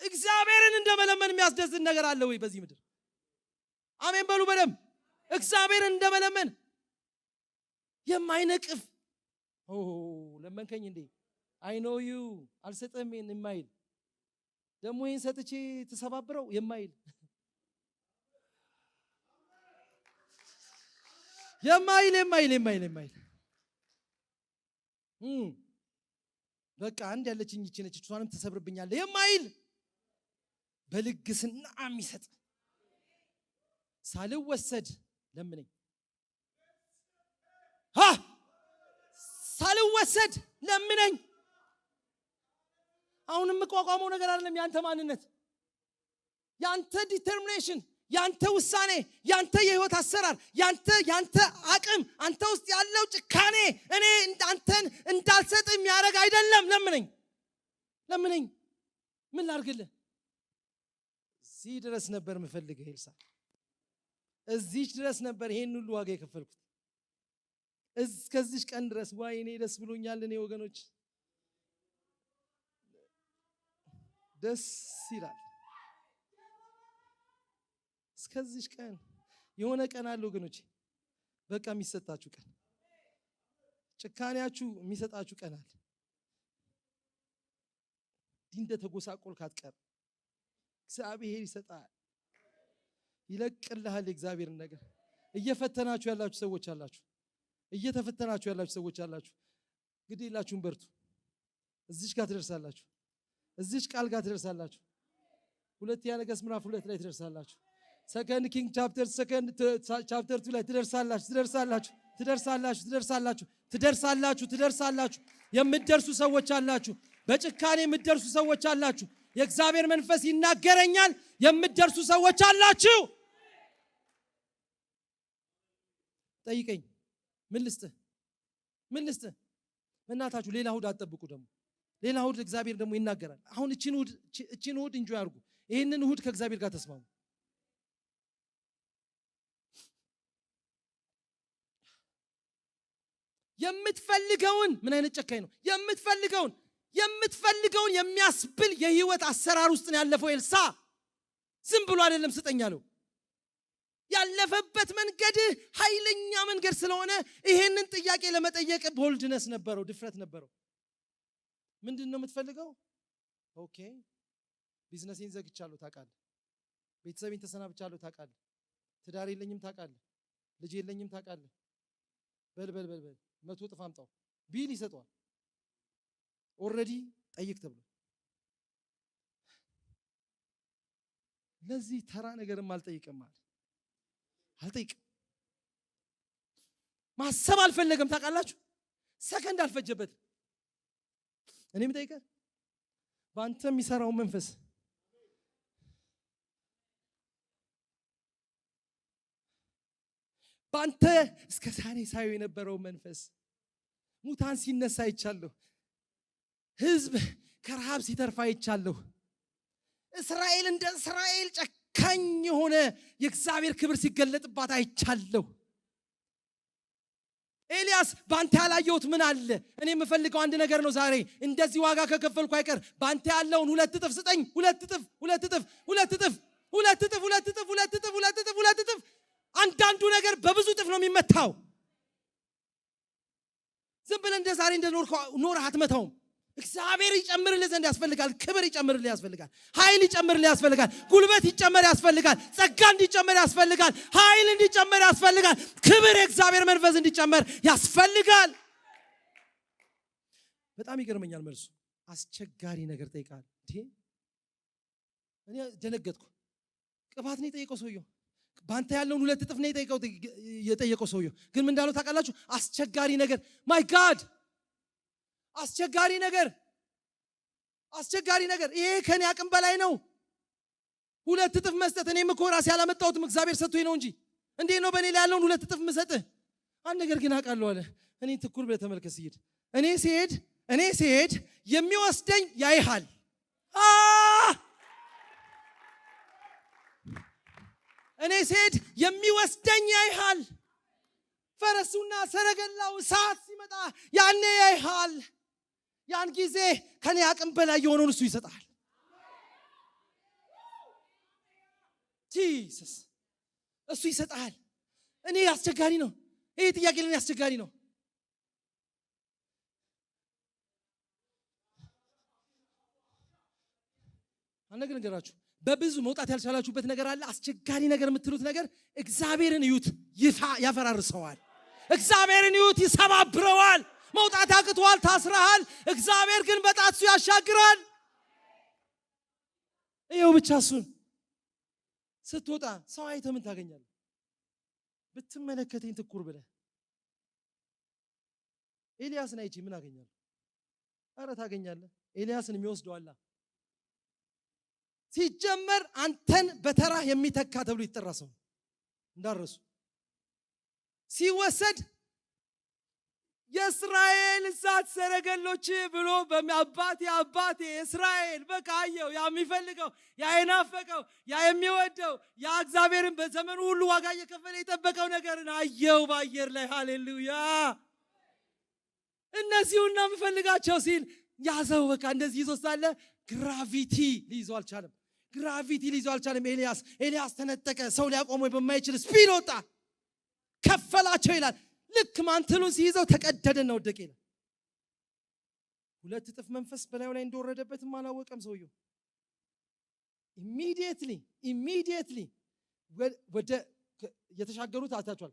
እግዚአብሔርን እንደመለመን የሚያስደስት ነገር አለ ወይ በዚህ ምድር? አሜን በሉ በደም። እግዚአብሔርን እንደመለመን የማይነቅፍ ለመንከኝ እንዴ አይ ኖ ዩ አልሰጠም የማይል ደግሞ ይሄን ሰጥቼ ተሰባብረው የማይል በቃ አንድ ያለችኝ እቺ ነች እሷንም ተሰብርብኛለህ የማይል በልግስና የሚሰጥ ሳልወሰድ ለምነኝ ሳልወሰድ ለምነኝ። አሁንም መቋቋመው ነገር አይደለም ያንተ ማንነት፣ ያንተ ዲተርሚኔሽን፣ ያንተ ውሳኔ፣ ያንተ የህይወት አሰራር፣ ያንተ አቅም፣ አንተ ውስጥ ያለው ጭካኔ እኔ አንተን እንዳልሰጥ የሚያደርግ አይደለም። ለምነኝ ምን ላድርግልህ? እዚህ ድረስ ነበር የምፈልግህ ኤልሳ፣ እዚህ ድረስ ነበር ይሄን ሁሉ ዋጋ የከፈልኩት፣ እስከዚህ ቀን ድረስ ዋይ እኔ ደስ ብሎኛል። እኔ ወገኖች ደስ ይላል። እስከዚህ ቀን የሆነ ቀን አለ ወገኖች፣ በቃ የሚሰጣችሁ ቀን፣ ጭካኔያችሁ የሚሰጣችሁ ቀን አለ። እንደ ተጎሳቆልክ አትቀር፣ እግዚአብሔር ይሰጣል፣ ይለቅልሃል የእግዚአብሔርን ነገር። እየፈተናችሁ ያላችሁ ሰዎች አላችሁ፣ እየተፈተናችሁ ያላችሁ ሰዎች አላችሁ። እንግዲህ የላችሁም በርቱ። እዚች ጋር ትደርሳላችሁ፣ እዚች ቃል ጋር ትደርሳላችሁ። ሁለተኛ ነገሥት ምዕራፍ 2 ላይ ትደርሳላችሁ። ሰከንድ ኪንግ ቻፕተር 2 ላይ ትደርሳላችሁ። የምትደርሱ ሰዎች አላችሁ፣ በጭካኔ የምትደርሱ ሰዎች አላችሁ። የእግዚአብሔር መንፈስ ይናገረኛል፣ የምትደርሱ ሰዎች አላችሁ። ጠይቀኝ፣ ምን ልስጥህ? እናታችሁ ሌላ እሑድ አትጠብቁ። ደግሞ ሌላ እሑድ እግዚአብሔር ደግሞ ይናገራል። አሁን እቺን እሑድ እንጆይ አድርጉ። ይሄንን እሑድ ከእግዚአብሔር ጋር ተስማሙ። የምትፈልገውን ምን አይነት ጨካኝ ነው! የምትፈልገውን የሚያስብል የህይወት አሰራር ውስጥ ነው ያለፈው ኤልሳ። ዝም ብሎ አይደለም ስጠኝ ያለው። ያለፈበት መንገድ ኃይለኛ መንገድ ስለሆነ ይሄንን ጥያቄ ለመጠየቅ ቦልድነስ ነበረው፣ ድፍረት ነበረው። ምንድነው የምትፈልገው? ኦኬ ቢዝነሴን ዘግቻለሁ ታውቃለህ፣ ቤተሰቤን ተሰናብቻለሁ ታውቃለህ፣ ትዳር የለኝም ታውቃለህ፣ ልጅ የለኝም ታውቃለህ፣ በል 100 እጥፍ አምጣው ቢል ይሰጠዋል። ኦልሬዲ ጠይቅ ተብሎ ለዚህ ተራ ነገርም አልጠይቅም ማለት አልጠይቅም። ማሰብ አልፈለገም ታውቃላችሁ። ሰከንድ አልፈጀበትም። እኔም ጠይቀህ በአንተ የሚሰራው መንፈስ በአንተ እስከ ዛሬ ሳይው የነበረው መንፈስ ሙታን ሲነሳ አይቻለሁ። ህዝብ ከረሃብ ሲተርፋ አይቻለሁ። እስራኤል እንደ እስራኤል ጨካኝ የሆነ የእግዚአብሔር ክብር ሲገለጥባት አይቻለሁ። ኤልያስ ባንተ ያላየሁት ምን አለ? እኔ የምፈልገው አንድ ነገር ነው። ዛሬ እንደዚህ ዋጋ ከከፈልኩ አይቀር ባንተ ያለውን 2 እጥፍ ስጠኝ። 2 እጥፍ። አንዳንዱ ነገር በብዙ እጥፍ ነው የሚመታው። ዝም ብለህ እንደ ዛሬ እንደ ኖርህ አትመታውም። እግዚአብሔር ይጨምርልህ ዘንድ ያስፈልጋል። ክብር ይጨምርልህ ያስፈልጋል። ኃይል ይጨምርልህ ያስፈልጋል። ጉልበት ይጨመር ያስፈልጋል። ጸጋ እንዲጨመር ያስፈልጋል። ኃይል እንዲጨመር ያስፈልጋል። ክብር የእግዚአብሔር መንፈስ እንዲጨመር ያስፈልጋል። በጣም ይገርመኛል መልሱ። አስቸጋሪ ነገር ጠይቃል። እኔ ደነገጥኩ። ቅባት ነው የጠየቀው ሰውየው። ባንተ ያለውን 2 እጥፍ ነው የጠየቀው ሰውየው። ግን ምን እንዳለው ታውቃላችሁ? አስቸጋሪ ነገር። ማይ ጋድ አስቸጋሪ ነገር። ይሄ ከኔ አቅም በላይ ነው። 2 እጥፍ መስጠት። እኔም እኮ ራሴ ያላመጣሁትም እግዚአብሔር ሰጥቶኝ ነው እንጂ እንዴት ነው በእኔ ላይ ያለውን 2 እጥፍ የምሰጥህ? አንድ ነገር ግን አውቃለሁ አለ። እኔ ትኩር ብለህ ተመልከት። እኔ ሲሄድ የሚወስደኝ ያይሃል። እኔ ሲሄድ የሚወስደኝ ያይሃል። ፈረሱና ሰረገላው እሳት ሲመጣ ያኔ ያይሃል። ያን ጊዜ ከኔ አቅም በላይ የሆነውን እሱ ይሰጣል። ጂሰስ እሱ ይሰጣል። እኔ አስቸጋሪ ነው። ይሄ ጥያቄ ለኔ አስቸጋሪ ነው። አነገር ነገራችሁ በብዙ መውጣት ያልቻላችሁበት ነገር አለ። አስቸጋሪ ነገር የምትሉት ነገር እግዚአብሔርን እዩት ያፈራርሰዋል። እግዚአብሔርን እዩት ይሰባብረዋል። መውጣት አቅቷል፣ ታስረሃል። እግዚአብሔር ግን በጣቱ ያሻግራል። ይሄው ብቻ እሱን ስትወጣ ሰው አይተህ ምን ታገኛለህ? ብትመለከተኝ ትኩር ብለህ ኤልያስን አይቼ ምን አገኛለሁ? አረ ታገኛለህ። ኤልያስን የሚወስደው አለ። ሲጀመር አንተን በተራ የሚተካ ተብሎ ይጠራ ሰው እንዳረሱ ሲወሰድ የእስራኤል እሳት ሰረገሎች ብሎ አባቴ እስራኤል በቃ አየው። ያ የሚፈልገው ያ የናፈቀው ያ የሚወደው ያ እግዚአብሔርን በዘመኑ ሁሉ ዋጋ እየከፈለ የጠበቀው ነገርን አየው በአየር ላይ። ሃሌሉያ። እነዚሁና የምፈልጋቸው ሲል ያዘው። በቃ እንደዚህ ይዞ ሳለ ግራቪቲ ሊይዘው አልቻለም። ኤልያስ ተነጠቀ። ሰው ሊያቆመው በማይችል ስፒድ ወጣ፣ ከፈላቸው ይላል። ልክ ማንትሉን ሲይዘው ተቀደደና ወደቀ ይላል። 2 እጥፍ መንፈስ በላዩ ላይ እንደወረደበትም አላወቀም ሰውየው። ኢሚዲየትሊ ወደ የተሻገሩት አታችኋል።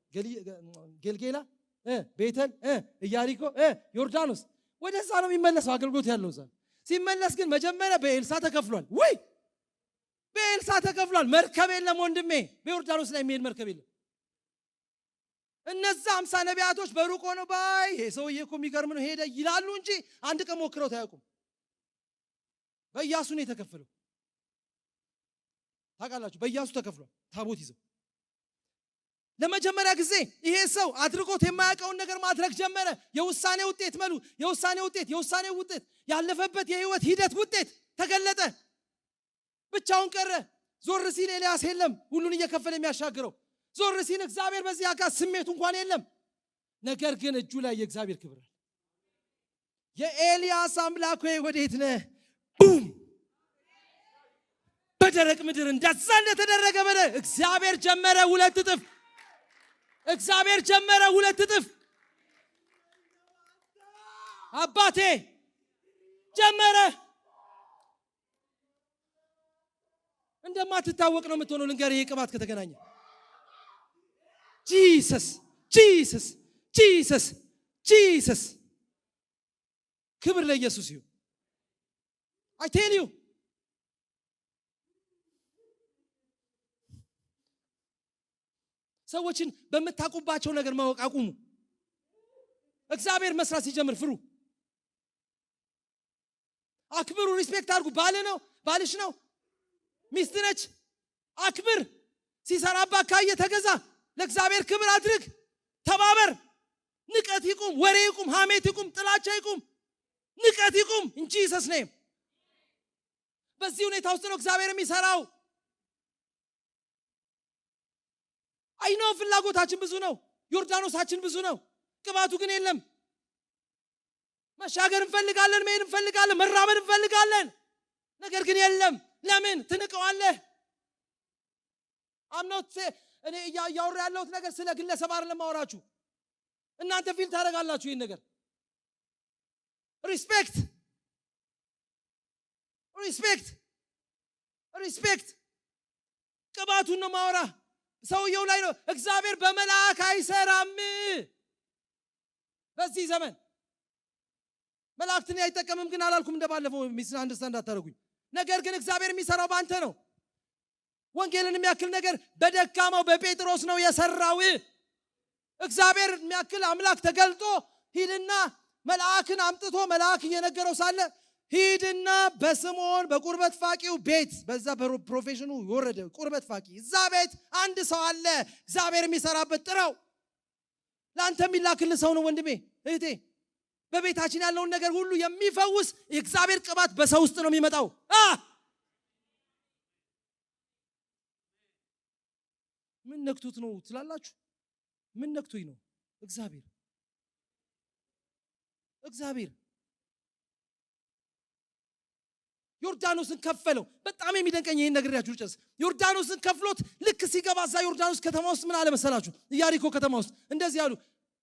ጌልጌላ፣ ቤተል፣ ኢያሪኮ፣ ዮርዳኖስ ወደዛ ነው የሚመለሰው አገልግሎት ያለው እዛ። ሲመለስ ግን መጀመሪያ በኤልሳ ተከፍሏል። በኤልሳ ተከፍሏል። መርከብ የለም ወንድሜ፣ በዮርዳኖስ ላይ የሚሄድ መርከብ የለም። እነዛ 50 ነቢያቶች በሩቅ ሆነው ባይ ይሄ ሰውዬ እኮ የሚገርም ነው ሄደ ይላሉ እንጂ አንድ ቀን ሞክረው ታያውቁም። በኢያሱ ነው የተከፈለው። ታውቃላችሁ፣ በኢያሱ ተከፍሏል። ታቦት ይዘው ለመጀመሪያ ጊዜ ይሄ ሰው አድርጎት የማያውቀውን ነገር ማድረግ ጀመረ። የውሳኔ ውጤት ያለፈበት የህይወት ሂደት ውጤት ተገለጠ። ብቻውን ቀረ። ዞር ሲል ኤልያስ የለም፣ ሁሉን እየከፈለ የሚያሻግረው። ዞር ሲል እግዚአብሔር በዚህ አካል ስሜቱ እንኳን የለም። ነገር ግን እጁ ላይ የእግዚአብሔር ክብር አለ። የኤልያስ አምላክ ሆይ ወዴት ነህ? ቡም! በደረቅ ምድር እንደዛ እንደተደረገ እግዚአብሔር ጀመረ 2 እጥፍ። አባቴ ጀመረ። እንደማትታወቅ ነው የምትሆነው። ልንገርህ፣ ይሄ ቅባት ከተገናኘ ጂሰስ ክብር ለኢየሱስ ይሁን። I tell you ሰዎችን በምታውቁባቸው ነገር ማወቅ አቁሙ። እግዚአብሔር መስራት ሲጀምር ፍሩ፣ አክብሩ፣ ሪስፔክት አድርጉ። ባልሽ ነው፣ ሚስት ነች፣ አክብር። ሲሰራባ ካየ ተገዛ፣ ለእግዚአብሔር ክብር አድርግ፣ ተባበር። ንቀት ይቁም፣ ወሬ ይቁም፣ ሐሜት ይቁም፣ ጥላቻ ይቁም፣ ንቀት ይቁም። እንጂ ኢየሱስ ነኝ። በዚህ ሁኔታ ውስጥ ነው እግዚአብሔር የሚሰራው። አይኖ ፍላጎታችን ብዙ ነው፣ ዮርዳኖሳችን ብዙ ነው፣ ቅባቱ ግን የለም። መሻገር እንፈልጋለን፣ መሄድ እንፈልጋለን፣ መራመድ እንፈልጋለን፣ ነገር ግን የለም። ለምን ትንቀዋለህ? አምኖት እኔ ያወራ ያለሁት ነገር ስለ ግለሰብ አይደለም ማወራችሁ። እናንተ ፊል ታደርጋላችሁ ይሄን ነገር። ሪስፔክት ቅባቱን ነው ማወራ። ሰውየው ላይ ነው። እግዚአብሔር በመላእክ አይሰራም። በዚህ ዘመን መላእክትን አይጠቀምም ግን አላልኩም። እንደባለፈው ሚስና አንደርስታንድ አታደርጉኝ። ነገር ግን እግዚአብሔር የሚሰራው ባንተ ነው። ወንጌልን የሚያክል ነገር በደካማው በጴጥሮስ ነው የሰራው። እግዚአብሔር የሚያክል አምላክ ተገልጦ ሂድና መልአክን አምጥቶ መልአክ እየነገረው ሳለ ሂድና በስምዖን በቁርበት ፋቂው ቤት፣ በዛ በፕሮፌሽኑ ወረደ ቁርበት ፋቂ፣ እዛ ቤት አንድ ሰው አለ እግዚአብሔር የሚሰራበት፣ ጥራው። ለአንተ የሚላክልህ ሰው ነው ወንድሜ እህቴ። በቤታችን ያለውን ነገር ሁሉ የሚፈውስ የእግዚአብሔር ቅባት በሰው ውስጥ ነው የሚመጣው። ምን ነክቶት ነው ትላላችሁ? ምን ነክቶኝ ነው? እግዚአብሔር ዮርዳኖስን ከፈለው። በጣም የሚደንቀኝ ይሄን ነግሬያችሁ ልጨርስ። ዮርዳኖስን ከፍሎት ልክ ሲገባ እዛ ዮርዳኖስ ከተማ ውስጥ ምን አለ መሰላችሁ? ኢያሪኮ ከተማ ውስጥ እንደዚህ ያሉ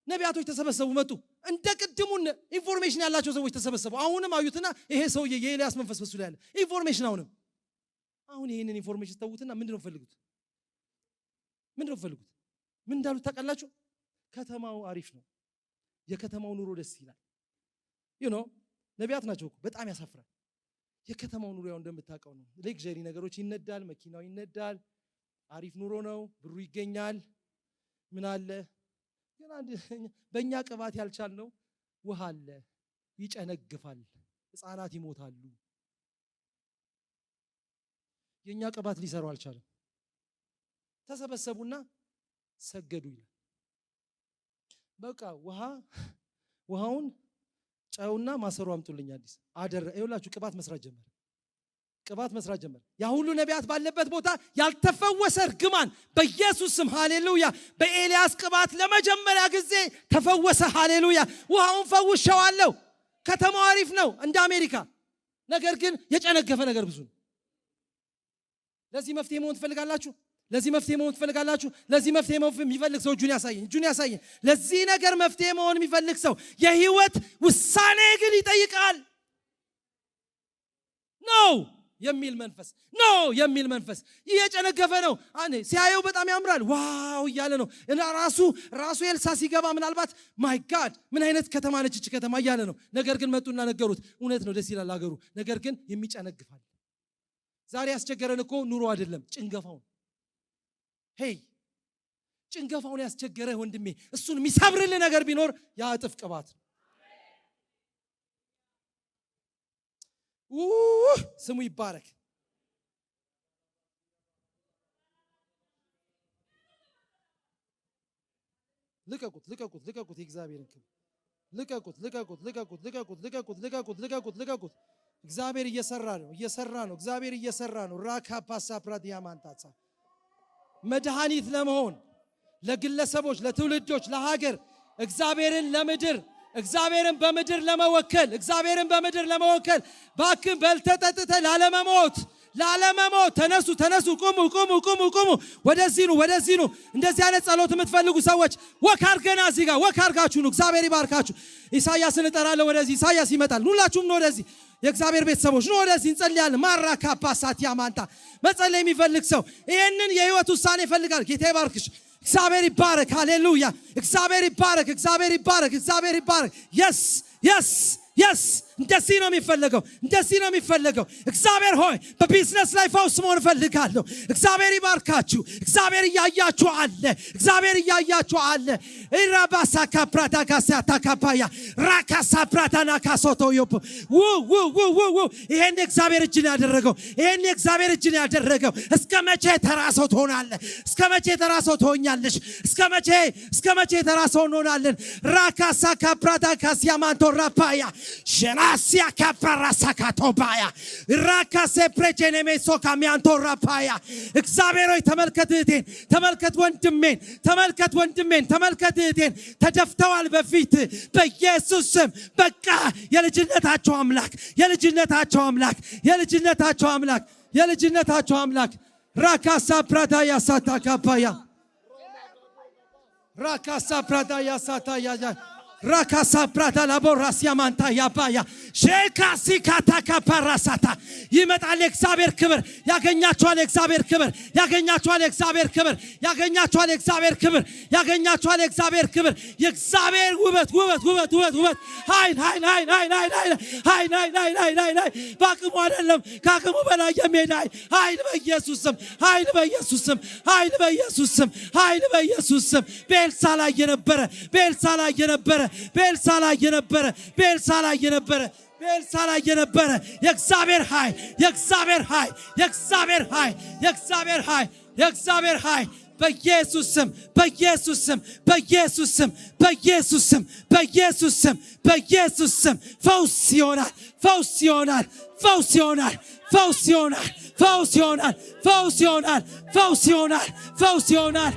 ነቢያቶች ተሰበሰቡ፣ መጡ። እንደ ቅድሙ ኢንፎርሜሽን ያላቸው ሰዎች ተሰበሰቡ። አሁንም አዩትና ይሄ ሰውዬ የኤልያስ መንፈስ በሱ ላይ አለ። ኢንፎርሜሽን አሁንም አሁን ይሄንን ኢንፎርሜሽን ተውትና ምንድነው ፈልጉት? ምን እንዳሉት ታውቃላችሁ? ከተማው አሪፍ ነው፣ የከተማው ኑሮ ደስ ይላል። ነቢያት ናቸው እኮ። በጣም ያሳፍራል። የከተማው ኑሮ ያው እንደምታውቀው ነው። ሌክዠሪ ነገሮች ይነዳል፣ መኪናው ይነዳል፣ አሪፍ ኑሮ ነው፣ ብሩ ይገኛል። ምን አለ ግን በእኛ ቅባት ያልቻልነው ውሃ አለ፣ ይጨነግፋል፣ ህፃናት ይሞታሉ። የኛ ቅባት ሊሰራው አልቻለም። ተሰበሰቡና ሰገዱ ይላል። በቃ ውሃውን ጨውና ማሰሮ አምጡልኝ አዲስ ይኸውላችሁ ቅባት መስራት ጀመረ። ያ ሁሉ ነቢያት ባለበት ቦታ ያልተፈወሰ እርግማን በኢየሱስ ስም ሃሌሉያ፣ በኤልያስ ቅባት ለመጀመሪያ ጊዜ ተፈወሰ። ሃሌሉያ። ውሃውን ፈውሼዋለሁ። ከተማው አሪፍ ነው እንደ አሜሪካ፣ ነገር ግን የጨነገፈ ነገር ብዙ ነው። ለዚህ መፍትሄ መሆን ትፈልጋላችሁ? ለዚህ መፍትሄ መሆን የሚፈልግ ሰው እጁን ያሳየኝ። ለዚህ ነገር መፍትሄ መሆን የሚፈልግ ሰው የህይወት ውሳኔ ግን ይጠይቃል። ነው የሚል መንፈስ ይህ የጨነገፈ ነው። ሲያየው በጣም ያምራል፣ ዋው እያለ ነው። እና ራሱ ኤልሳ ሲገባ ምናልባት ማይ ጋድ ምን አይነት ከተማ ነች እቺ ከተማ እያለ ነው። ነገር ግን መጡና ነገሩት። እውነት ነው፣ ደስ ይላል ሀገሩ፣ ነገር ግን የሚጨነግፋል። ዛሬ ያስቸገረን እኮ ኑሮ አይደለም፣ ጭንገፋው። ጭንገፋውን ያስቸገረ ወንድሜ፣ እሱን የሚሰብርልህ ነገር ቢኖር ያ እጥፍ ቅባት ነው። ስሙ ይባረክ። ልቀቁት የእግዚአብሔርን ክብር ልቀቁት። እግዚአብሔር እየሰራ ነው። እግዚአብሔር እየሰራ ነው። ራካ ፓሳ ፕራዲያማንታሳ መድኃኒት ለመሆን ለግለሰቦች፣ ለትውልዶች፣ ለሀገር እግዚአብሔርን በምድር ለመወከል ባክን በልተጠጥተ ላለመሞት ተነሱ፣ ቁሙ። ወደዚህ ኑ። እንደዚህ አይነት ጸሎት የምትፈልጉ ሰዎች ወክ አድርገና እዚህ ጋር ወክ አድርጋችሁ ነው። እግዚአብሔር ይባርካችሁ። ኢሳያስን እጠራለሁ ወደዚህ። ኢሳያስ ይመጣል። ሁላችሁም ነው ወደዚህ። የእግዚአብሔር ቤተሰቦች ነው ወደዚህ። እንጸልያለን። ማራካ ፓሳት ያማንታ መጸለይ የሚፈልግ ሰው ይሄንን የህይወት ውሳኔ ይፈልጋል። ጌታ ይባርክሽ። እግዚአብሔር ይባረክ። ሃሌሉያ። እግዚአብሔር ይባረክ። የስ እንደዚህ ነው የሚፈለገው። እግዚአብሔር ሆይ በቢዝነስ ላይ ፈውስ መሆን እፈልጋለሁ። እግዚአብሔር ይባርካችሁ። እግዚአብሔር እያያችሁ አለ። ኢራባሳ ካፕራታ ካሳታ ካፓያ ራካሳ ፕራታና ካሶቶ ዮፕ ይሄን እግዚአብሔር እጅ ነው ያደረገው። እስከ መቼ ተራሰው ትሆናለህ? እስከ መቼ ተራሰው ትሆኛለሽ? እስከ መቼ ተራሰው እንሆናለን? ራካሳ ካፕራታ ካሲያማንቶ ራፓያ ሸናሲያ ካፕራሳ ካቶባያ ራካሴ ፕሬቼኔሜሶ ካሚያንቶ ራፓያ እግዚአብሔር ሆይ ተመልከት እህቴን፣ ተመልከት ወንድሜን፣ ተመልከት እህቴን። ተደፍተዋል በፊት በኢየሱስ ስም። በቃ የልጅነታቸው አምላክ ራካሳ ፕራዳ ያሳታ ካፓያ ራካሳ ፕራዳ ያሳታ ያያ ራካሳ ፕራዳ ላቦራሲያ ማንታ ያባያ ሼካሲ ካታካ ፓራሳታ ይመጣል። የእግዚአብሔር ክብር ያገኛችኋል። የእግዚአብሔር ክብር የእግዚአብሔር ውበት ኃይል በአቅሙ አይደለም ከአቅሙ በላይ የሚሄድ ኃይል በኢየሱስ ስም በኤልሳ ላይ የነበረ የእግዚአብሔር ኃይል በኢየሱስ ስም ፈውስ ይሆናል።